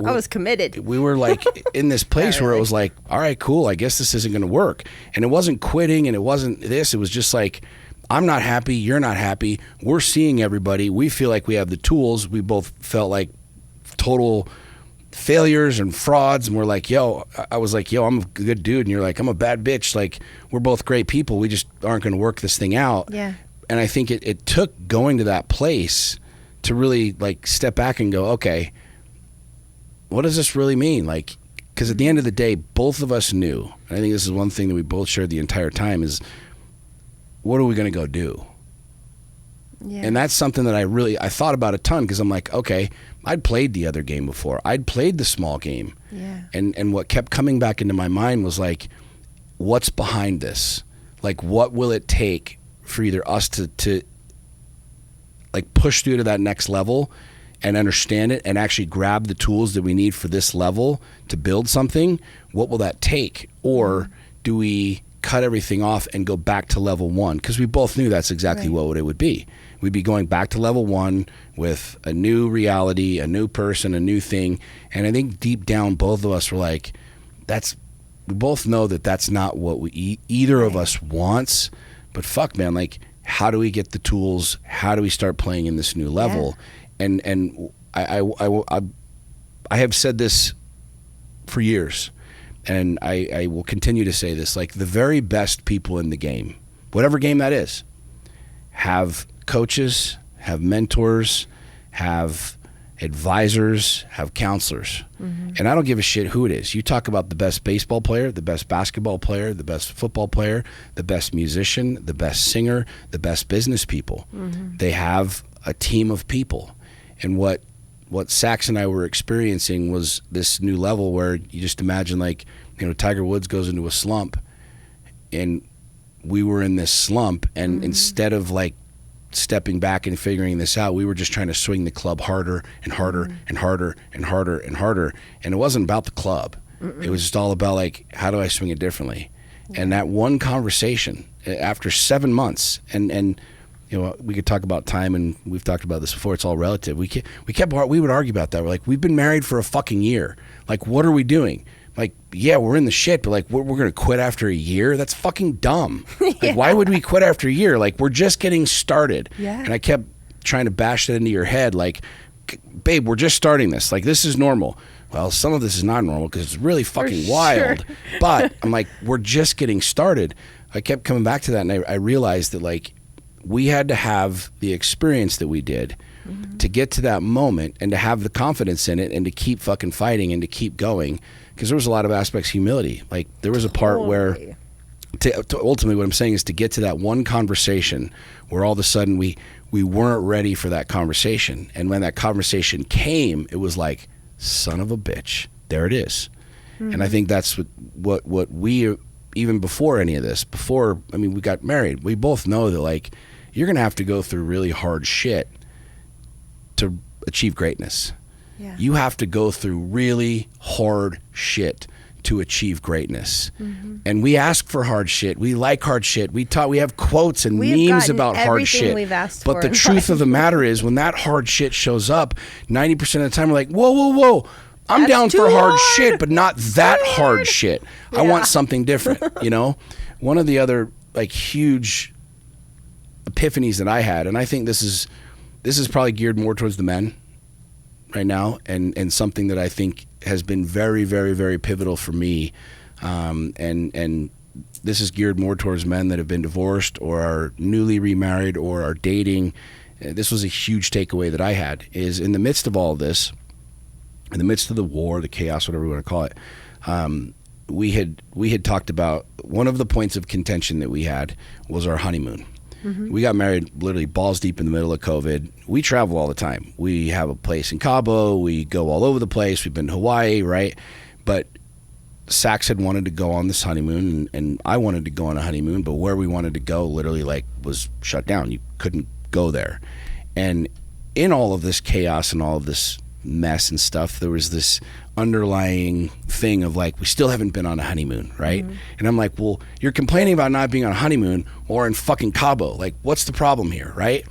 I was committed. We were like in this place where it was like, all right, cool. I guess this isn't going to work. And it wasn't quitting and it wasn't this. It was just like, I'm not happy. You're not happy. We're seeing everybody. We feel like we have the tools. We both felt like total failures and frauds. And we're like, I was like, I'm a good dude. And you're like, I'm a bad bitch. Like, we're both great people. We just aren't going to work this thing out. Yeah. And I think it took going to that place to really like step back and go, okay, what does this really mean? Like, because at the end of the day, both of us knew, and I think this is one thing that we both shared the entire time is, what are we going to go do? Yeah. And that's something that I thought about a ton because I'm like, okay, I'd played the other game before. I'd played the small game. Yeah. And what kept coming back into my mind was like, what's behind this? Like, what will it take for either us to like push through to that next level and understand it and actually grab the tools that we need for this level to build something? What will that take? Or do we cut everything off and go back to level 1? Because we both knew that's exactly what it would be. We'd be going back to level 1 with a new reality, a new person, a new thing. And I think deep down, both of us were like, we both know that that's not what either of us wants. But fuck, man, like, how do we get the tools? How do we start playing in this new level? Yeah. And I have said this for years. And I will continue to say this, like, the very best people in the game, whatever game that is, have coaches, have mentors, have advisors, have counselors. Mm-hmm. And I don't give a shit who it is. You talk about the best baseball player, the best basketball player, the best football player, the best musician, the best singer, the best business people. Mm-hmm. They have a team of people. And what Sax and I were experiencing was this new level where you just imagine, like, Tiger Woods goes into a slump and we were in this slump, and instead of like stepping back and figuring this out, we were just trying to swing the club harder and harder and harder and harder and harder. And it wasn't about the club. It was just all about like, how do I swing it differently? And that one conversation after 7 months, and you know, we could talk about time, and we've talked about this before. It's all relative. We would argue about that. We're like, we've been married for a fucking year. Like, what are we doing? Like, yeah, we're in the shit, but like, we're going to quit after a year? That's fucking dumb. Like, why would we quit after a year? Like, we're just getting started. Yeah. And I kept trying to bash that into your head. Like, babe, we're just starting this. Like, this is normal. Well, some of this is not normal because it's really fucking wild. But I'm like, we're just getting started. I kept coming back to that, and I realized that like, we had to have the experience that we did to get to that moment, and to have the confidence in it, and to keep fucking fighting, and to keep going. Because there was a lot of aspects of humility. Like, there was a part where, to ultimately what I'm saying is to get to that one conversation where all of a sudden we weren't ready for that conversation. And when that conversation came, it was like, son of a bitch, there it is. And I think that's what we, even before any of this, we got married, we both know that like, you're going to have to go through really hard shit to achieve greatness. Yeah. You have to go through really hard shit to achieve greatness. And we ask for hard shit. We like hard shit. We have quotes and memes about hard shit. But the truth of the matter is, when that hard shit shows up, 90% of the time we're like, whoa. I'm down for hard shit, but not that hard shit. I want something different, you know? One of the other like huge epiphanies that I had, and I think this is probably geared more towards the men right now, and something that I think has been very, very, very pivotal for me, and this is geared more towards men that have been divorced or are newly remarried or are dating. This was a huge takeaway that I had, is in the midst of all of this, in the midst of the war, the chaos, whatever you want to call it, we had talked about, one of the points of contention that we had was our honeymoon. We got married literally balls deep in the middle of COVID. We travel all the time. We have a place in Cabo. We go all over the place. We've been to Hawaii, right? But Sax had wanted to go on this honeymoon, and I wanted to go on a honeymoon, but where we wanted to go literally like was shut down. You couldn't go there. And in all of this chaos and all of this mess and stuff, there was this underlying thing of like, we still haven't been on a honeymoon, right? And I'm like, well, you're complaining about not being on a honeymoon or in fucking Cabo. Like, what's the problem here, right?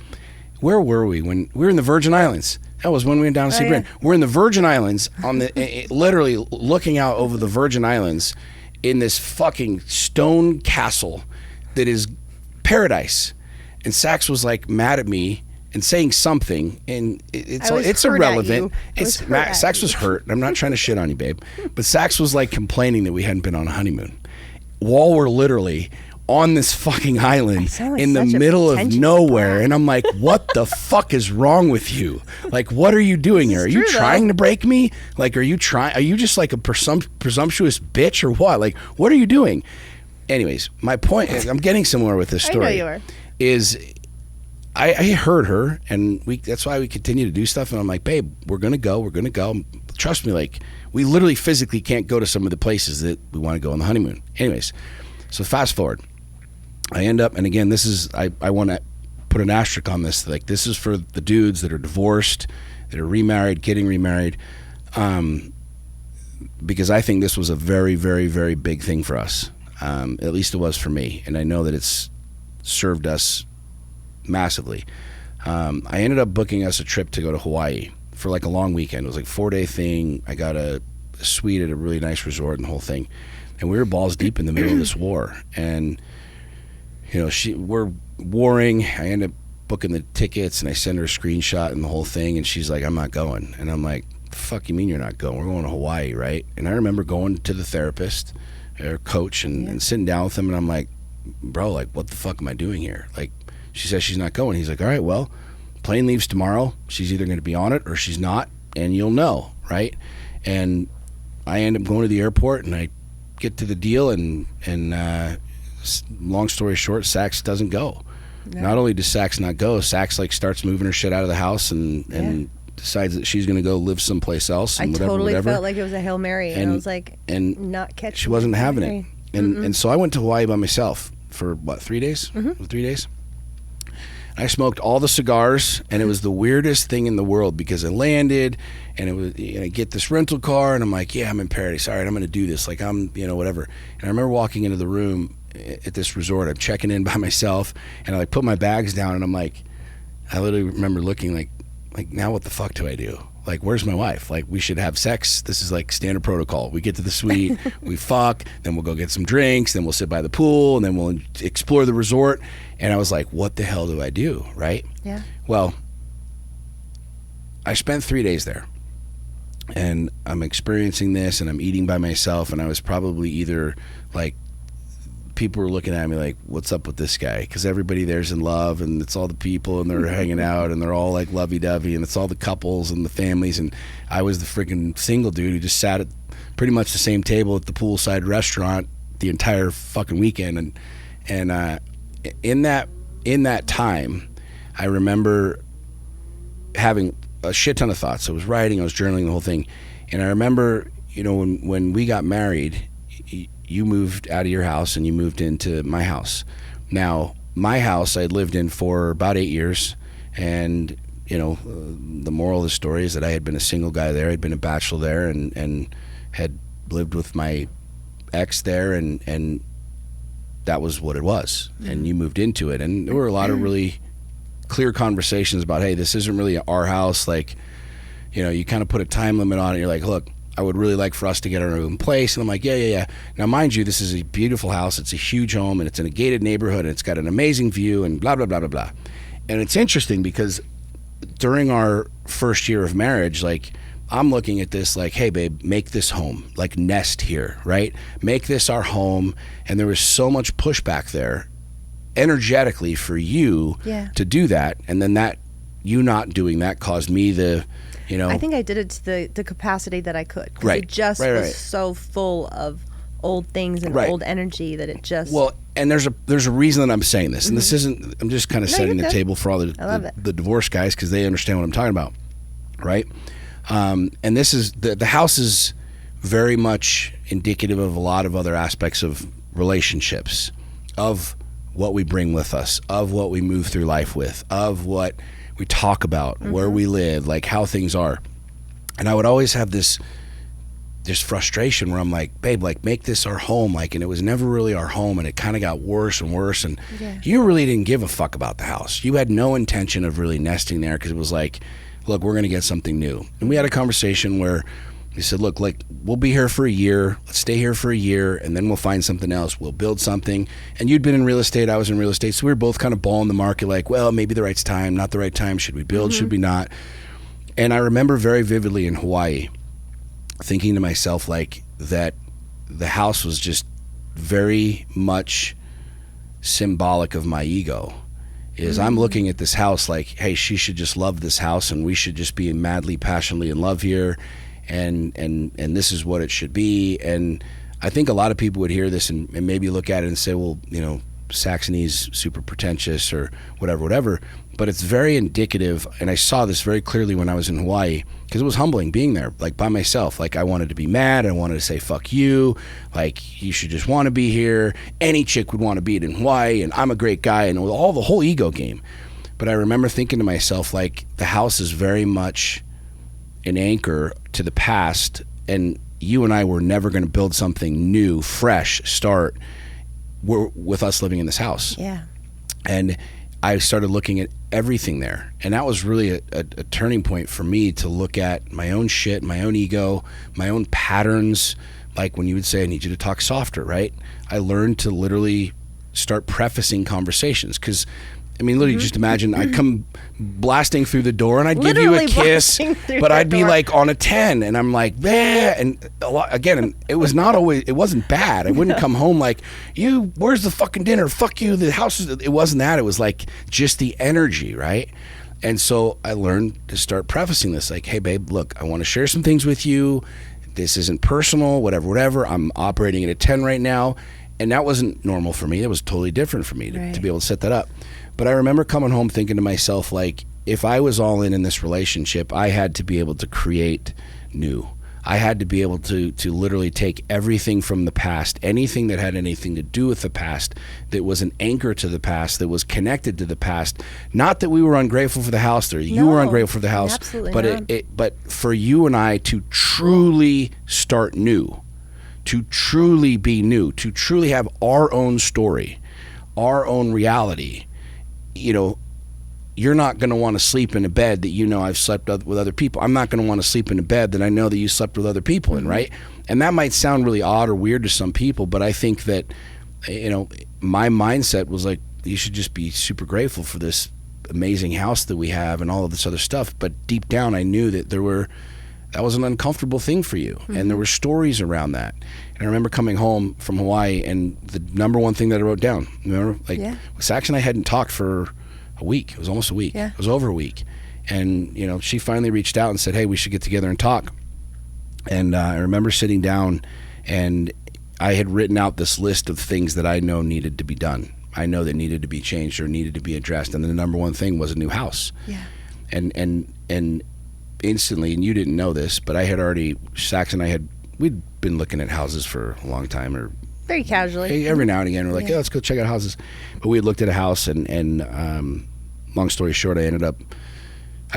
Where were we when we were in the Virgin Islands? That was when we went down to see Brandon. We're in the Virgin Islands on the literally looking out over the Virgin Islands in this fucking stone castle that is paradise. And Sax was like mad at me and saying something, and it's irrelevant. Sax was hurt. I'm not trying to shit on you, babe, but Sax was like complaining that we hadn't been on a honeymoon while we're literally on this fucking island like in the middle of nowhere. Spot. And I'm like, what the fuck is wrong with you? Like, what are you doing here? Are you trying to break me? Like, are you just like a presumptuous bitch or what? Like, what are you doing? Anyways, my point is, I'm getting somewhere with this story. I know you are. Is I heard her, and that's why we continue to do stuff. And I'm like, babe, we're going to go. Trust me, like, we literally physically can't go to some of the places that we want to go on the honeymoon. Anyways, so fast forward. I end up, and again, this is, I want to put an asterisk on this. Like, this is for the dudes that are divorced, that are remarried, getting remarried, because I think this was a very, very, very big thing for us. At least it was for me. And I know that it's served us massively. I ended up booking us a trip to go to Hawaii for like a long weekend. It was like a 4-day thing. I got a suite at a really nice resort and the whole thing. And we were balls deep in the middle of this war. And, you know, we're warring. I ended up booking the tickets, and I send her a screenshot and the whole thing. And she's like, I'm not going. And I'm like, fuck you mean you're not going? We're going to Hawaii, right? And I remember going to the therapist or coach and sitting down with him. And I'm like, bro, like, what the fuck am I doing here? Like, she says she's not going. He's like, all right, well, plane leaves tomorrow. She's either going to be on it or she's not, and you'll know, right? And I end up going to the airport, and I get to the deal, and long story short, Sax doesn't go. No. Not only does Sax not go, Sax like starts moving her shit out of the house and decides that she's going to go live someplace else. And I totally felt like it was a Hail Mary, and I was like, not catching. She wasn't having it. And so I went to Hawaii by myself for what, 3 days? 3 days. I smoked all the cigars, and it was the weirdest thing in the world because I landed, and it was, I get this rental car, and I'm like, yeah, I'm in paradise. All right, I'm going to do this. Like, I'm, whatever. And I remember walking into the room at this resort. I'm checking in by myself, and I like put my bags down, and I'm like, I literally remember looking like now what the fuck do I do? Like, where's my wife? Like, we should have sex. This is like standard protocol. We get to the suite, we fuck, then we'll go get some drinks, then we'll sit by the pool, and then we'll explore the resort. And I was like, what the hell do I do, right? Yeah. Well, I spent 3 days there, and I'm experiencing this, and I'm eating by myself, and I was probably either like, people were looking at me like, what's up with this guy? Because everybody there's in love, and it's all the people, and they're hanging out, and they're all like lovey-dovey, and it's all the couples and the families, and I was the freaking single dude who just sat at pretty much the same table at the poolside restaurant the entire fucking weekend. And in that time, I remember having a shit ton of thoughts. I was writing, I was journaling, the whole thing. And I remember, when we got married, you moved out of your house and you moved into my house. Now, my house I had lived in for about 8 years, and the moral of the story is that I had been a single guy there. I'd been a bachelor there, and had lived with my ex there, and that was what it was. And you moved into it, and there were a lot of really clear conversations about, hey, this isn't really our house. Like, you kind of put a time limit on it. You're like, look, I would really like for us to get our own place. And I'm like, yeah. Now, mind you, this is a beautiful house. It's a huge home, and it's in a gated neighborhood, and it's got an amazing view, and blah, blah, blah, blah, blah. And it's interesting because during our first year of marriage, like, I'm looking at this like, hey, babe, make this home, like nest here, right? Make this our home. And there was so much pushback there energetically for you to do that. And then that you not doing that caused me I think I did it to the capacity that I could. Because Right. it just Right. was so full of old things and old energy that it just... Well, and there's a reason that I'm saying this. And this isn't, I'm just kind of setting the table for all the divorce guys, because they understand what I'm talking about, right? And this is, the house is very much indicative of a lot of other aspects of relationships, of what we bring with us, of what we move through life with, of what we talk about, where we live, like how things are. And I would always have this frustration where I'm like, babe, like, make this our home. Like, and it was never really our home, and it kind of got worse and worse. And you really didn't give a fuck about the house. You had no intention of really nesting there, because it was like, look, we're going to get something new. And we had a conversation where he said, look, like, we'll be here for a year. Let's stay here for a year, and then we'll find something else. We'll build something. And you'd been in real estate. I was in real estate. So we were both kind of balling the market, like, well, maybe the right time, not the right time. Should we build? Should we not? And I remember very vividly in Hawaii thinking to myself, like, that the house was just very much symbolic of my ego. I'm looking at this house like, hey, she should just love this house, and we should just be madly, passionately in love here. And this is what it should be. And I think a lot of people would hear this and maybe look at it and say, well, Saxony's super pretentious or whatever. But it's very indicative, and I saw this very clearly when I was in Hawaii, because it was humbling being there, like, by myself. Like, I wanted to be mad. I wanted to say, fuck you. Like, you should just want to be here. Any chick would want to be in Hawaii, and I'm a great guy, and all the whole ego game. But I remember thinking to myself, like, the house is very much an anchor to the past, and you and I were never going to build something new, fresh, start with us living in this house. Yeah. And I started looking at everything there, and that was really a turning point for me to look at my own shit, my own ego, my own patterns. Like when you would say, I need you to talk softer, right? I learned to literally start prefacing conversations, because I mean, literally, just imagine I'd come blasting through the door and I'd give you a kiss, but I'd be like on a 10, and I'm like, bah. And again, it was not always, it wasn't bad. I wouldn't come home like, where's the fucking dinner? Fuck you, the house is, it wasn't that. It was like just the energy, right? And so I learned to start prefacing this, like, hey, babe, look, I want to share some things with you. This isn't personal, whatever. I'm operating at a 10 right now. And that wasn't normal for me. It was totally different for me to be able to set that up. But I remember coming home thinking to myself, like, if I was all in this relationship, I had to be able to create new. I had to be able to literally take everything from the past, anything that had anything to do with the past, that was an anchor to the past, that was connected to the past. Not that we were ungrateful for the house, or you were ungrateful for the house, but for you and I to truly start new, to truly be new, to truly have our own story, our own reality. You know, you're not going to want to sleep in a bed that you know I've slept with other people. I'm not going to want to sleep in a bed that I know that you slept with other people in, right? And that might sound really odd or weird to some people, but I think that, you know, my mindset was like, you should just be super grateful for this amazing house that we have and all of this other stuff. But deep down, I knew that that was an uncomfortable thing for you. And there were stories around that. And I remember coming home from Hawaii, and the number one thing that I wrote down, remember, like, Sax and I hadn't talked for a week. It was almost a week. It was over a week. And, you know, she finally reached out and said, hey, we should get together and talk. And I remember sitting down, and I had written out this list of things that I know needed to be done. I know that needed to be changed or needed to be addressed. And the number one thing was a new house. And instantly, and you didn't know this, but I had already, Sax and I we'd been looking at houses for a long time, or very casually. Every now and again, we're like, let's go check out houses. But we had looked at a house, and long story short, I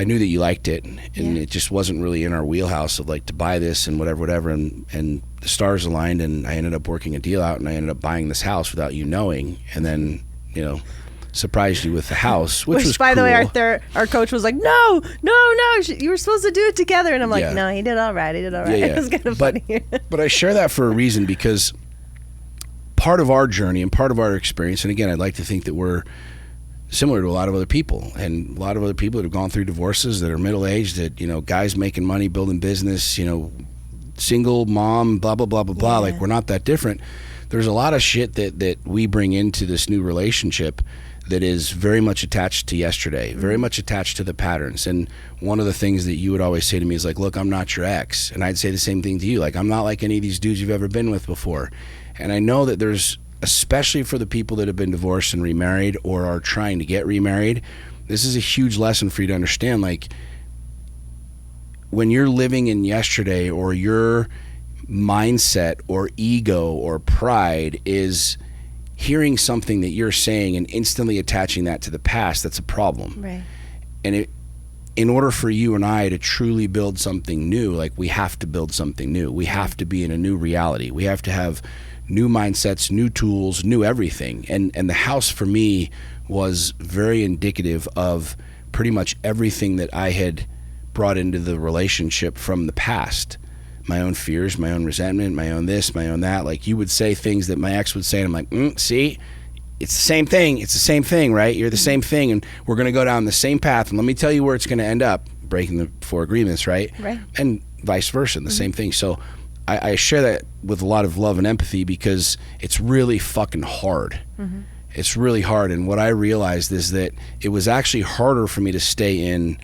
knew that you liked it, and it just wasn't really in our wheelhouse of like to buy this and whatever. And the stars aligned, and I ended up working a deal out, and I ended up buying this house without you knowing, and then, you know, surprised you with the house, which was by cool. the way, our coach was like, no, you were supposed to do it together. And I'm like, no, he did all right. It was kind of funny. But I share that for a reason, because part of our journey and part of our experience, and again, I'd like to think that we're similar to a lot of other people, and a lot of other people that have gone through divorces, that are middle-aged, that, you know, guys making money, building business, you know, single mom, blah, blah, blah, blah, blah. Like, we're not that different. There's a lot of shit that we bring into this new relationship that is very much attached to yesterday, very much attached to the patterns. And one of the things that you would always say to me is like, look, I'm not your ex. And I'd say the same thing to you. Like, I'm not like any of these dudes you've ever been with before. And I know that there's, especially for the people that have been divorced and remarried or are trying to get remarried, this is a huge lesson for you to understand. Like, when you're living in yesterday, or your mindset or ego or pride is hearing something that you're saying and instantly attaching that to the past, that's a problem. Right. And in order for you and I to truly build something new, like, we have to build something new. We have to be in a new reality. We have to have new mindsets, new tools, new everything. And the house for me was very indicative of pretty much everything that I had brought into the relationship from the past. My own fears, my own resentment, my own this, my own that. Like, you would say things that my ex would say, and I'm like, see, it's the same thing. It's the same thing, right? You're the same thing, and we're going to go down the same path. And let me tell you where it's going to end up, breaking the 4 agreements, right? Right. And vice versa, the same thing. So I share that with a lot of love and empathy, because it's really fucking hard. It's really hard. And what I realized is that it was actually harder for me to stay in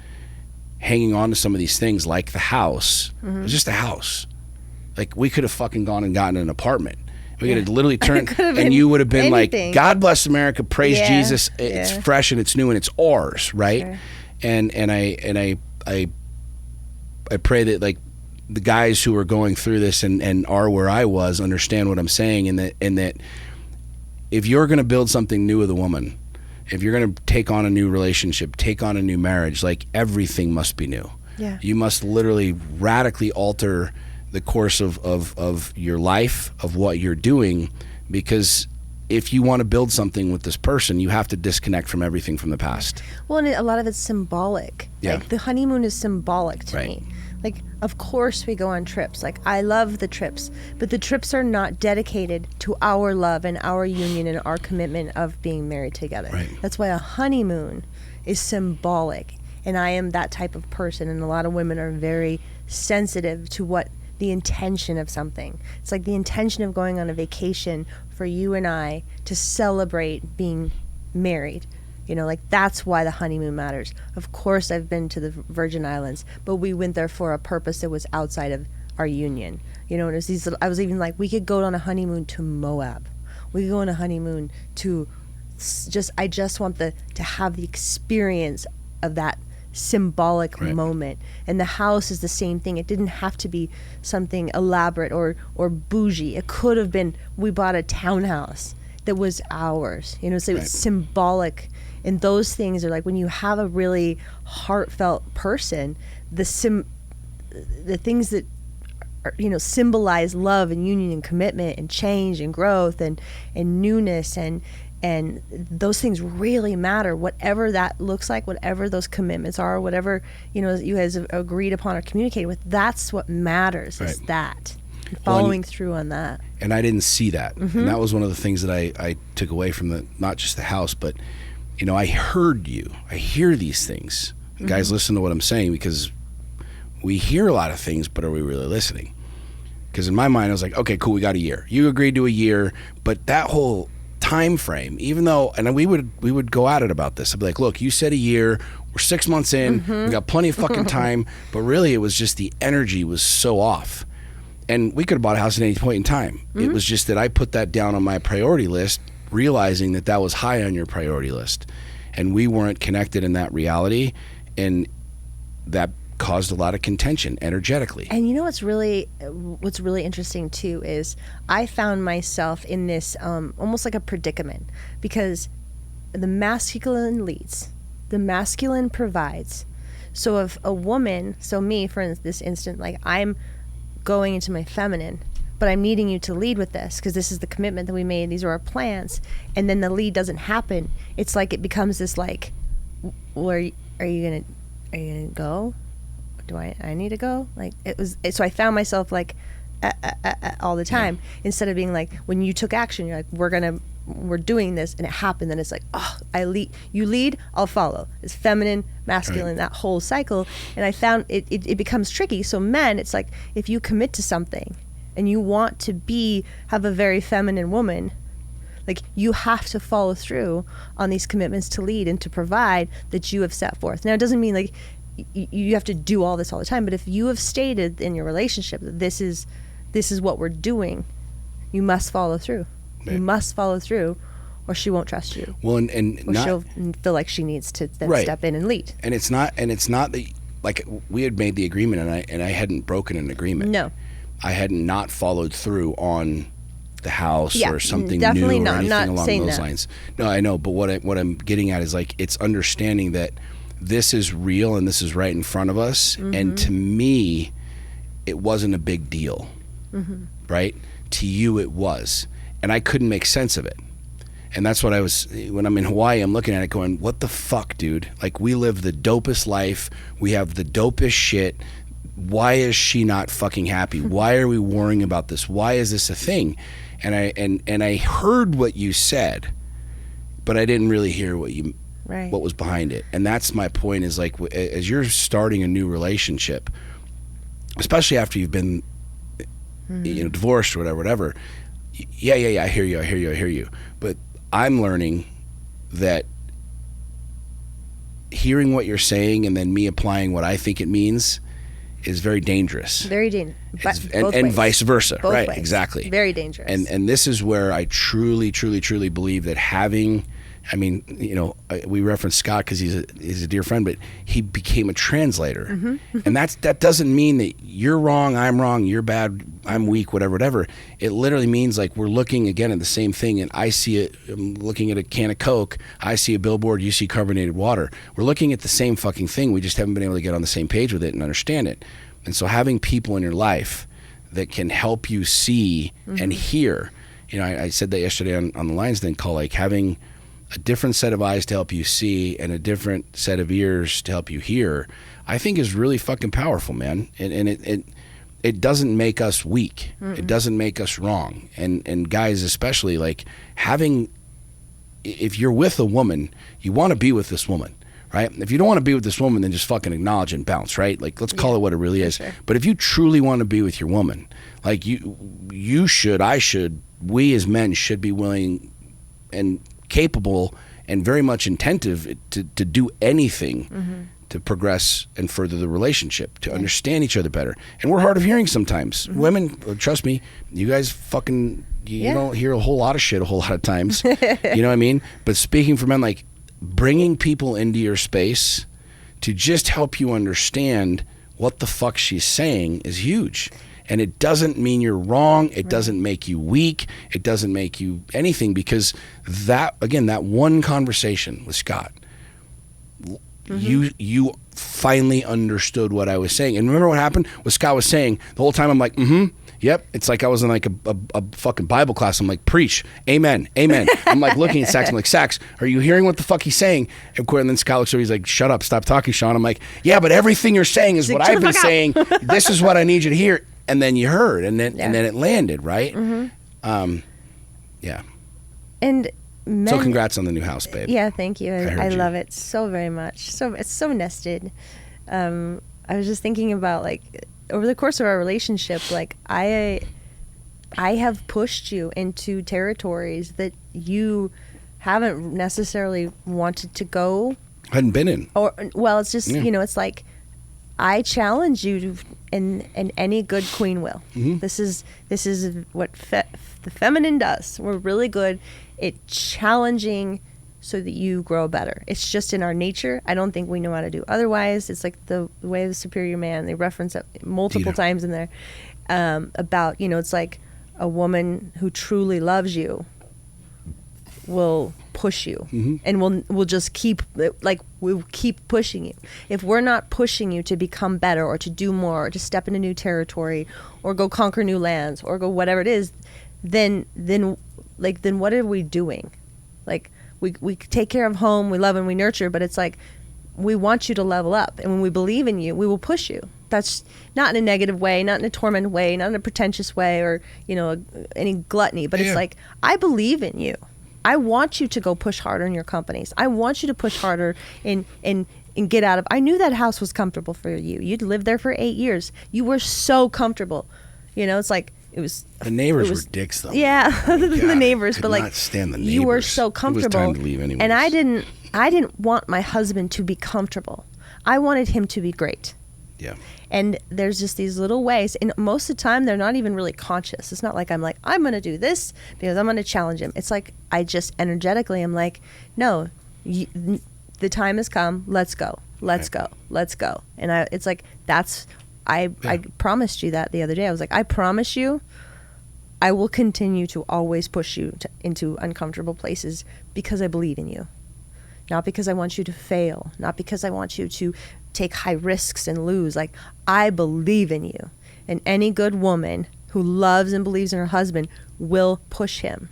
hanging on to some of these things, like the house. It was just a house. Like, we could have fucking gone and gotten an apartment. We could have literally turned, and you would have been anything. Like, God bless America, praise Jesus. It's fresh and it's new and it's ours, right? Sure. And I pray that, like, the guys who are going through this and are where I was understand what I'm saying, and that if you're going to build something new with a woman, if you're going to take on a new relationship, take on a new marriage, like, everything must be new. Yeah. You must literally radically alter the course of your life, of what you're doing, because if you want to build something with this person, you have to disconnect from everything from the past. Well, and a lot of it's symbolic. Yeah. Like, the honeymoon is symbolic to me. Like, of course we go on trips. Like, I love the trips, but the trips are not dedicated to our love and our union and our commitment of being married together. Right. That's why a honeymoon is symbolic. And I am that type of person, and a lot of women are very sensitive to what the intention of something. It's like the intention of going on a vacation for you and I to celebrate being married. You know, like, that's why the honeymoon matters. Of course, I've been to the Virgin Islands, but we went there for a purpose that was outside of our union. You know, and it was these, I was even like, we could go on a honeymoon to Moab. We could go on a honeymoon to I just want to have the experience of that symbolic moment. And the house is the same thing. It didn't have to be something elaborate or bougie. It could have been, we bought a townhouse that was ours, you know, so it's symbolic. And those things are like, when you have a really heartfelt person, the things that are, you know, symbolize love and union and commitment and change and growth and newness, and those things really matter, whatever that looks like, whatever those commitments are, whatever, you know, you guys have agreed upon or communicated with. That's what matters, is that. Following through on that. And I didn't see that. And that was one of the things that I took away from not just the house, but, you know, I heard you. I hear these things. Guys, listen to what I'm saying, because we hear a lot of things, but are we really listening? Because in my mind, I was like, okay, cool, we got a year. You agreed to a year, but that whole time frame, even though, and we would go at it about this. I'd be like, look, you said a year, we're 6 months in, we got plenty of fucking time, but really it was just the energy was so off. And we could have bought a house at any point in time. It was just that I put that down on my priority list, realizing that that was high on your priority list. And we weren't connected in that reality. And that caused a lot of contention energetically. And you know what's really interesting too is I found myself in this almost like a predicament, because the masculine leads, the masculine provides. So if a woman, so me for this instant, like I'm going into my feminine, but I'm needing you to lead with this because this is the commitment that we made, these are our plans, and then the lead doesn't happen. It's like it becomes this like, are you gonna go? Do I need to go? Like so I found myself like all the time, instead of being like, when you took action, you're like, we're doing this, and it happened. Then it's like, oh, you lead, I'll follow. It's feminine, masculine, that whole cycle. And I found it becomes tricky. So men, it's like, if you commit to something and you want to have a very feminine woman, like you have to follow through on these commitments to lead and to provide that you have set forth. Now, it doesn't mean like you have to do all this all the time, but if you have stated in your relationship that this is what we're doing, you must follow through. You must follow through, or she won't trust you. Well, and or she'll feel like she needs to then step in and lead. And it's not that, like, we had made the agreement, and I hadn't broken an agreement. No, I hadn't not followed through on the house or something definitely new or not. anything I'm not along saying those that. lines. No, I know, but what I'm getting at is like, it's understanding that this is real and this is right in front of us. And to me, it wasn't a big deal, right? To you, it was. And I couldn't make sense of it. And that's what when I'm in Hawaii, I'm looking at it going, what the fuck, dude? Like, we live the dopest life. We have the dopest shit. Why is she not fucking happy? Why are we worrying about this? Why is this a thing? And I heard what you said, but I didn't really hear what was behind it. And that's my point, is like, as you're starting a new relationship, especially after you've been divorced or whatever, yeah, I hear you. But I'm learning that hearing what you're saying and then me applying what I think it means is very dangerous. Very dangerous. And vice versa. Both right, ways. Exactly. Very dangerous. And this is where I truly believe that having, I mean, we reference Scott because he's a dear friend, but he became a translator. And that doesn't mean that you're wrong, I'm wrong, you're bad, I'm weak, whatever. It literally means like we're looking again at the same thing, and I see it, I'm looking at a can of Coke, I see a billboard, you see carbonated water. We're looking at the same fucking thing, we just haven't been able to get on the same page with it and understand it. And so having people in your life that can help you see and hear, I said that yesterday on the Lions Den call, like having a different set of eyes to help you see and a different set of ears to help you hear, I think is really fucking powerful, man. And it doesn't make us weak. It doesn't make us wrong. And guys especially, like, if you're with a woman, you want to be with this woman, right? If you don't want to be with this woman, then just fucking acknowledge and bounce, right? Like, let's call it what it really is. Sure. But if you truly want to be with your woman, like we as men should be willing and capable and very much attentive to do anything to progress and further the relationship, to understand each other better. And we're hard of hearing sometimes. Women, trust me, you guys fucking, you don't hear a whole lot of shit a whole lot of times. You know what I mean? But speaking for men, like, bringing people into your space to just help you understand what the fuck she's saying is huge. And it doesn't mean you're wrong. It doesn't make you weak. It doesn't make you anything, because that, again, that one conversation with Scott, you finally understood what I was saying. And remember what happened? What Scott was saying the whole time, I'm like, yep. It's like I was in like a fucking Bible class. I'm like, preach, amen, amen. I'm like looking at Sax. I'm like, Sax, are you hearing what the fuck he's saying? And then Scott looks over. He's like, shut up, stop talking, Sean. I'm like, yeah, but everything you're saying is what I've been saying. This is what I need you to hear. And then you heard, and then it landed, right? Yeah. And so congrats on the new house, babe. Yeah, thank you. I love it so very much. So it's so nested. I was just thinking about, like, over the course of our relationship, like I have pushed you into territories that you haven't necessarily wanted to go. Hadn't been in. Or, well, it's just, it's like I challenge you to, and any good queen will. This is what the feminine does. We're really good at challenging so that you grow better. It's just in our nature. I don't think we know how to do otherwise. It's like the way of the superior man. They reference it multiple times in there about, it's like a woman who truly loves you will push you and we'll just keep, like, we'll keep pushing you. If we're not pushing you to become better or to do more or to step into new territory or go conquer new lands or go whatever it is, then what are we doing? Like, we take care of home, we love and we nurture, but it's like we want you to level up, and when we believe in you, we will push you. That's not in a negative way, not in a tormented way, not in a pretentious way, or any gluttony, but it's like, I believe in you. I want you to go push harder in your companies. I want you to push harder and get out of. I knew that house was comfortable for you. You'd lived there for 8 years. You were so comfortable. It's like it was. The neighbors were dicks, though. Yeah, other than the neighbors, could but like not stand the neighbors. You were so comfortable. It was time to leave anyways. And I didn't want my husband to be comfortable. I wanted him to be great. Yeah. And there's just these little ways, and most of the time they're not even really conscious. It's not like I'm going to do this because I'm going to challenge him. It's like I just energetically am like, no, the time has come. Let's go. Let's go. Let's go. And it's like I promised you that the other day. I was like, I promise you I will continue to always push you into uncomfortable places because I believe in you. Not because I want you to fail. Not because I want you to take high risks and lose. Like, I believe in you. And any good woman who loves and believes in her husband will push him.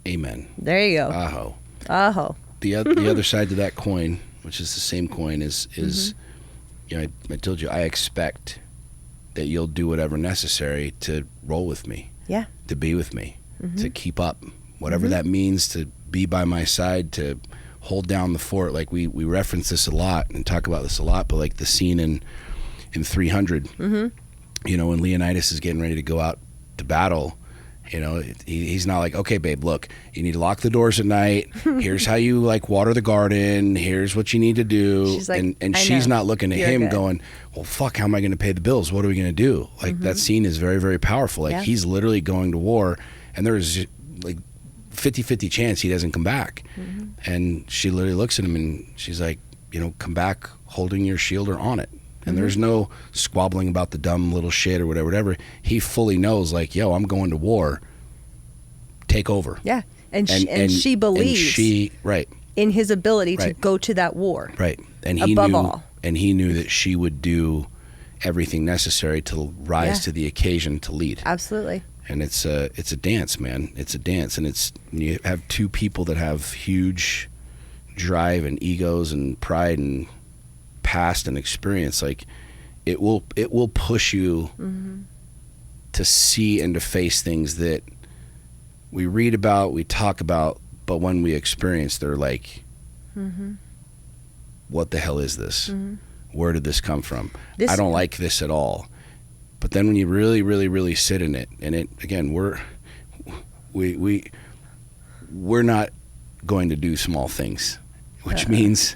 Amen. There you go. Aho. Aho. The other side to that coin, which is the same coin, is I told you, I expect that you'll do whatever necessary to roll with me. Yeah. To be with me. To keep up. Whatever that means, to be by my side, to hold down the fort. Like we reference this a lot and talk about this a lot, but like the scene in 300, when Leonidas is getting ready to go out to battle, he's not like, okay, babe, look, you need to lock the doors at night. Here's how you water the garden. Here's what you need to do. She's like, and she's not looking at him going, well, fuck, how am I going to pay the bills? What are we going to do? Like that scene is very, very powerful. Like he's literally going to war, and there's like 50-50 chance he doesn't come back. And she literally looks at him and she's like, come back holding your shield or on it. And there's no squabbling about the dumb little shit or whatever. He fully knows, like, yo, I'm going to war. Take over. Yeah. And she believes in his ability to go to that war. Right. And he knew that she would do everything necessary to rise to the occasion to lead. Absolutely. And it's a dance, man. It's a dance, and you have two people that have huge drive and egos and pride and past and experience. Like it will push you to see and to face things that we read about, we talk about, but when we experience, they're like, what the hell is this? Where did this come from? I don't like this at all. But then when you really, really, really sit in it, and it again, we're not going to do small things, which means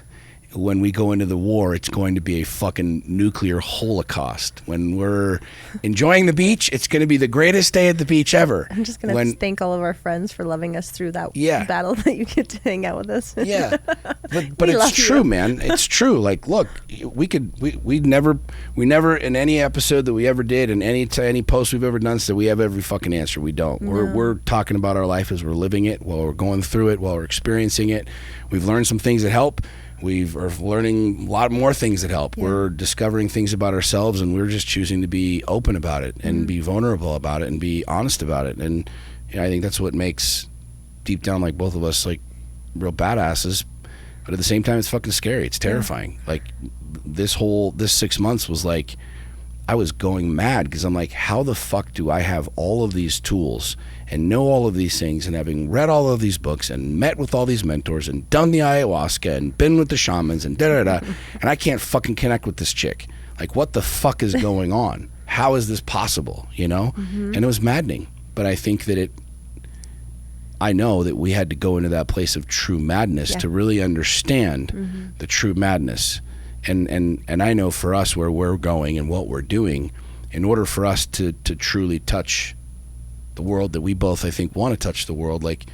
when we go into the war, it's going to be a fucking nuclear holocaust. When we're enjoying the beach, it's going to be the greatest day at the beach ever. I'm just going to thank all of our friends for loving us through that battle that you get to hang out with us. Yeah. But it's true, man. It's true. Like, look, we never in any episode that we ever did, and any post we've ever done, said we have every fucking answer. We don't. No. We're talking about our life as we're living it, while we're going through it, while we're experiencing it. We've learned some things that help. Are learning a lot more things that help. Yeah. We're discovering things about ourselves, and we're just choosing to be open about it and be vulnerable about it and be honest about it. And I think that's what makes, deep down, like both of us, like real badasses. But at the same time, it's fucking scary. It's terrifying. Yeah. Like this 6 months was like, I was going mad because I'm like, how the fuck do I have all of these tools and know all of these things, and having read all of these books and met with all these mentors and done the ayahuasca and been with the shamans and and I can't fucking connect with this chick. Like, what the fuck is going on? How is this possible? You know? And it was maddening. But I think that I know that we had to go into that place of true madness to really understand the true madness. And I know for us, where we're going and what we're doing, in order for us to truly touch the world that we both, I think, want to touch the world, like,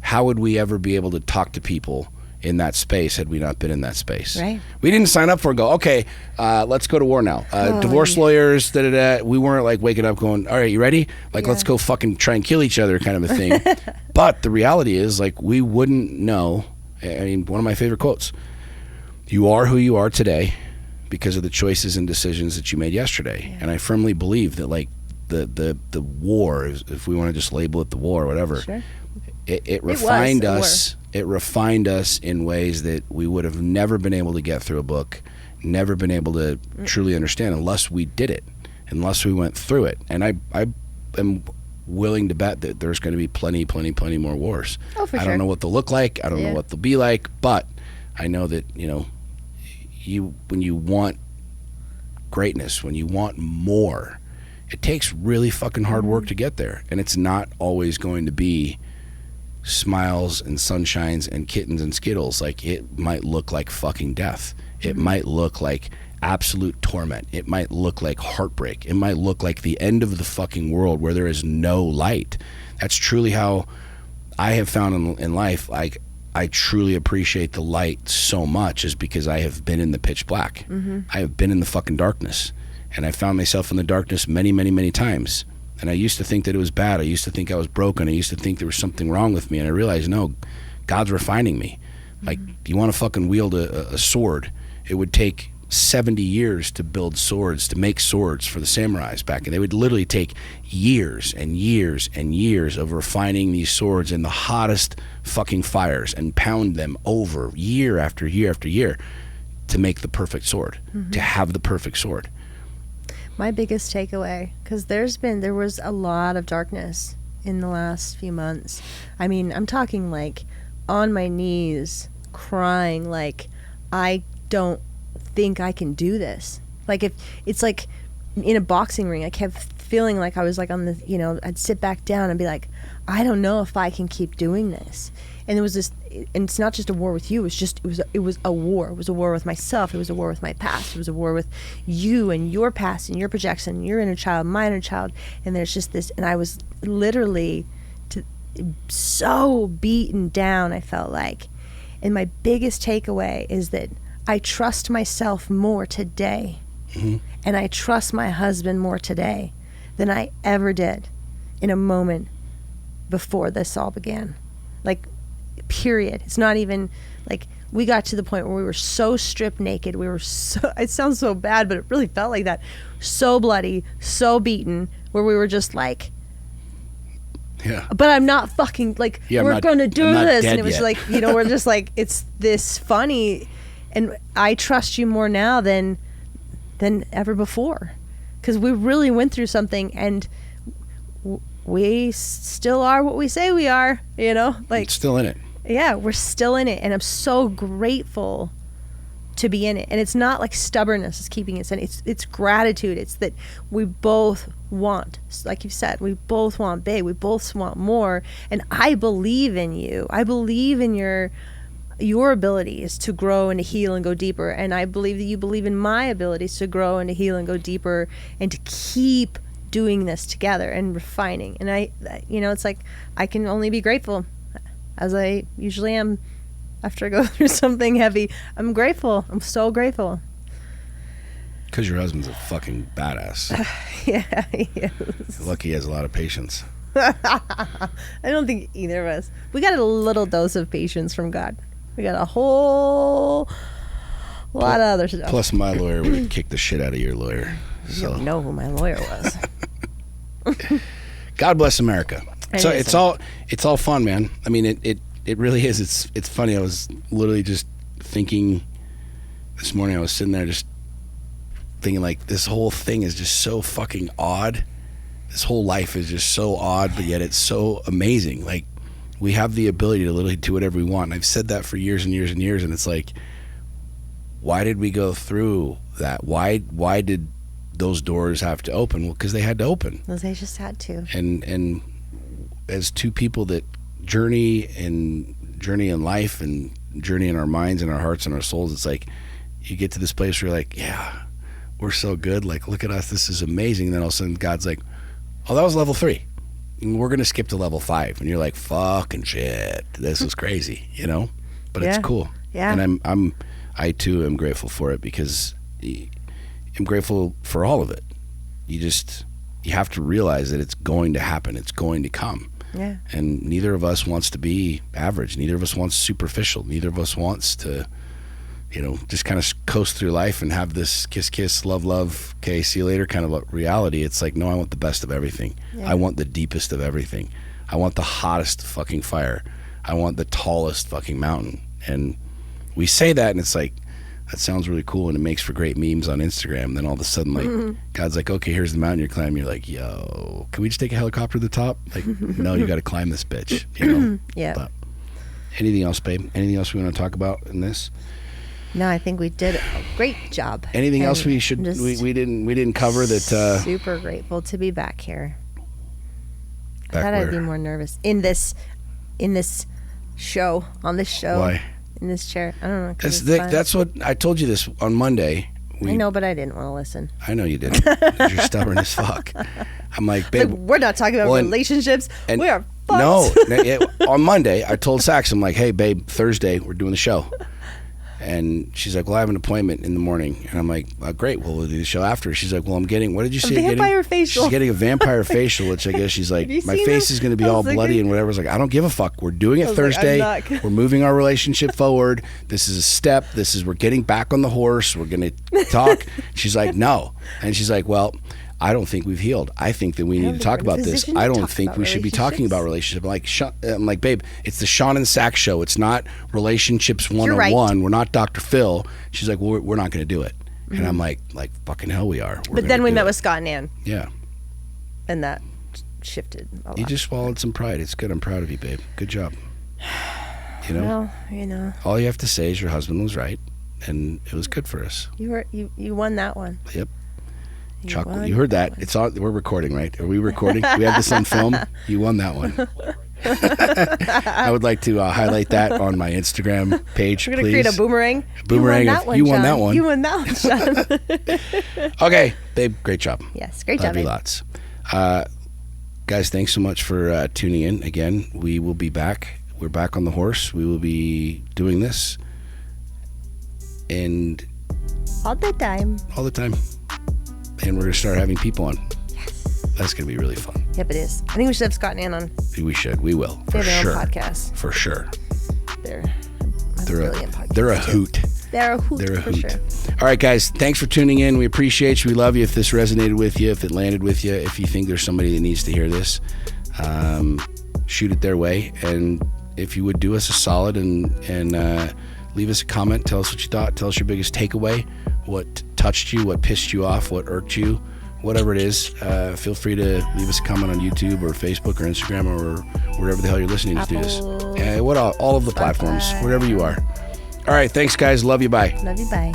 how would we ever be able to talk to people in that space had we not been in that space? Right. We didn't sign up for it and go, okay, let's go to war now. Divorce lawyers, we weren't like waking up going, all right, you ready? Like, let's go fucking try and kill each other kind of a thing. But the reality is, like, we wouldn't know. I mean, one of my favorite quotes, you are who you are today because of the choices and decisions that you made yesterday. Yeah. And I firmly believe that, like, the war, if we want to just label it the war or whatever, it refined us. It refined us in ways that we would have never been able to get through a book, never been able to truly understand unless we did it, unless we went through it. And I am willing to bet that there's going to be plenty more wars. Oh, for I don't know what they'll look like. I don't know what they'll be like, but I know that, when you want greatness, when you want more, it takes really fucking hard work to get there. And it's not always going to be smiles and sunshines and kittens and skittles. Like, it might look like fucking death. It might look like absolute torment. It might look like heartbreak. It might look like the end of the fucking world where there is no light. That's truly how I have found in life. Like, I truly appreciate the light so much, is because I have been in the pitch black. I have been in the fucking darkness. And I found myself in the darkness many times. And I used to think that it was bad. I used to think I was broken. I used to think there was something wrong with me. And I realized, no, God's refining me. Like, you want to fucking wield a sword, it would take 70 years to build swords, to make swords for the samurais back. And they would literally take years and years and years of refining these swords in the hottest fucking fires and pound them over year after year after year to make the perfect sword, to have the perfect sword. My biggest takeaway, because there was a lot of darkness in the last few months. I mean, I'm talking like on my knees, crying, like, I don't think I can do this. Like, if it's like in a boxing ring, I kept feeling like I was like on the, I'd sit back down and be like, I don't know if I can keep doing this. And there was this, and it's not just a war with you. It was a war. It was a war with myself. It was a war with my past. It was a war with you and your past and your projection, your inner child, my inner child. And there's just this, and I was literally so beaten down, I felt like. And my biggest takeaway is that I trust myself more today, and I trust my husband more today than I ever did in a moment before this all began. Like, period. It's not even like, we got to the point where we were so stripped naked. We were so, it sounds so bad, but it really felt like that. So bloody, so beaten, where we were just like, but I'm not fucking, like, we're going to do this. And it was yet. Like, we're just like, it's this funny. And I trust you more now than ever before. Because we really went through something, and we still are what we say we are, like, it's still in it. Yeah, we're still in it, and I'm so grateful to be in it. And it's not like stubbornness is keeping us in. It's gratitude. It's that we both want, like you've said, we both want big, we both want more. And I believe in you. I believe in your your abilities to grow and to heal and go deeper. And I believe that you believe in my abilities to grow and to heal and go deeper and to keep doing this together and refining. And it's like, I can only be grateful, as I usually am after I go through something heavy. I'm grateful. I'm so grateful. Because your husband's a fucking badass. Yeah, he is. Lucky he has a lot of patience. I don't think either of us. We got a little dose of patience from God. We got a whole lot of other stuff. Plus, my lawyer would kick the shit out of your lawyer. You don't know who my lawyer was. God bless America. So it's all fun, man. I mean, it really is. It's funny. I was literally just thinking this morning. I was sitting there just thinking, like, this whole thing is just so fucking odd. This whole life is just so odd, but yet it's so amazing. Like, we have the ability to literally do whatever we want. And I've said that for years and years and years. And it's like, why did we go through that? Why did those doors have to open? Well, because they had to open. Well, they just had to. And as two people that journey in life and journey in our minds and our hearts and our souls, it's like you get to this place where you're like, yeah, we're so good. Like, look at us. This is amazing. And then all of a sudden God's like, oh, that was level 3. And we're going to skip to level 5. And you're like, fucking shit. This was crazy, But it's cool. Yeah. And I too am grateful for it, because I'm grateful for all of it. You have to realize that it's going to happen. It's going to come. Yeah. And neither of us wants to be average. Neither of us wants superficial. Neither of us wants to, just kind of coast through life and have this kiss, love, okay, see you later kind of a reality. It's like, no, I want the best of everything. Yeah. I want the deepest of everything. I want the hottest fucking fire. I want the tallest fucking mountain. And we say that, and it's like, that sounds really cool, and it makes for great memes on Instagram. Then all of a sudden, like, God's like, okay, here's the mountain you're climbing. You're like, yo, can we just take a helicopter to the top? Like, no, you got to climb this bitch. Yeah. But anything else, babe? Anything else we want to talk about in this? No, I think we did a great job. Anything else we didn't cover that? Super grateful to be back here. Back I thought where? I'd be more nervous in this show, on this show. Why? In this chair. I don't know. That's what I told you this on Monday. I know, but I didn't want to listen. I know you didn't. 'Cause you're stubborn as fuck. I'm like, babe, we're not talking about relationships. And we are fucked. No, on Monday I told Sax, I'm like, hey babe, Thursday we're doing the show. And she's like, well, I have an appointment in the morning. And I'm like, oh, great, well, we'll do the show after. She's like, well, I'm getting, what did you say? Vampire facial. She's getting a vampire facial, which I guess she's like, my face is going to be all bloody and whatever. I was like, I don't give a fuck. We're doing it Thursday. We're moving our relationship forward. This is a step. We're getting back on the horse. We're going to talk. She's like, no. And she's like, well, I don't think we've healed. I think that we need to talk about this. I don't think we should be talking about relationships. I'm like, babe, it's the Sean and Sax show. It's not relationships 101. Right. We're not Dr. Phil. She's like, well, we're not going to do it. Mm-hmm. And I'm like fucking hell we are. But then we met with Scott and Ann. Yeah. And that shifted a lot. You just swallowed some pride. It's good. I'm proud of you, babe. Good job. Well, all you have to say is your husband was right, and it was good for us. You won that one. Yep. Chocolate. You heard that. It's on. We're recording, right? Are we recording? We have this on film. You won that one. I would like to highlight that on my Instagram page. We're going to create a boomerang. Boomerang. You won that one. You won that one, Sean. Okay, babe. Great job. Yes, great job. Love you lots. Guys, thanks so much for tuning in. Again, we will be back. We're back on the horse. We will be doing this, and all the time. And we're going to start having people on. Yes. That's going to be really fun. Yep, it is. I think we should have Scott and Ann on. We should. We will. For sure. Their own podcast. For sure. They're a brilliant podcast. They're a hoot. They're a hoot. For sure. All right, guys. Thanks for tuning in. We appreciate you. We love you. If this resonated with you, if it landed with you, if you think there's somebody that needs to hear this, shoot it their way. And if you would do us a solid and leave us a comment. Tell us what you thought. Tell us your biggest takeaway. What touched you, what pissed you off, what irked you, whatever it is. Feel free to leave us a comment on YouTube or Facebook or Instagram or wherever the hell you're listening to this. All of the platforms, wherever you are. All right, thanks guys. Love you. Bye. Love you. Bye.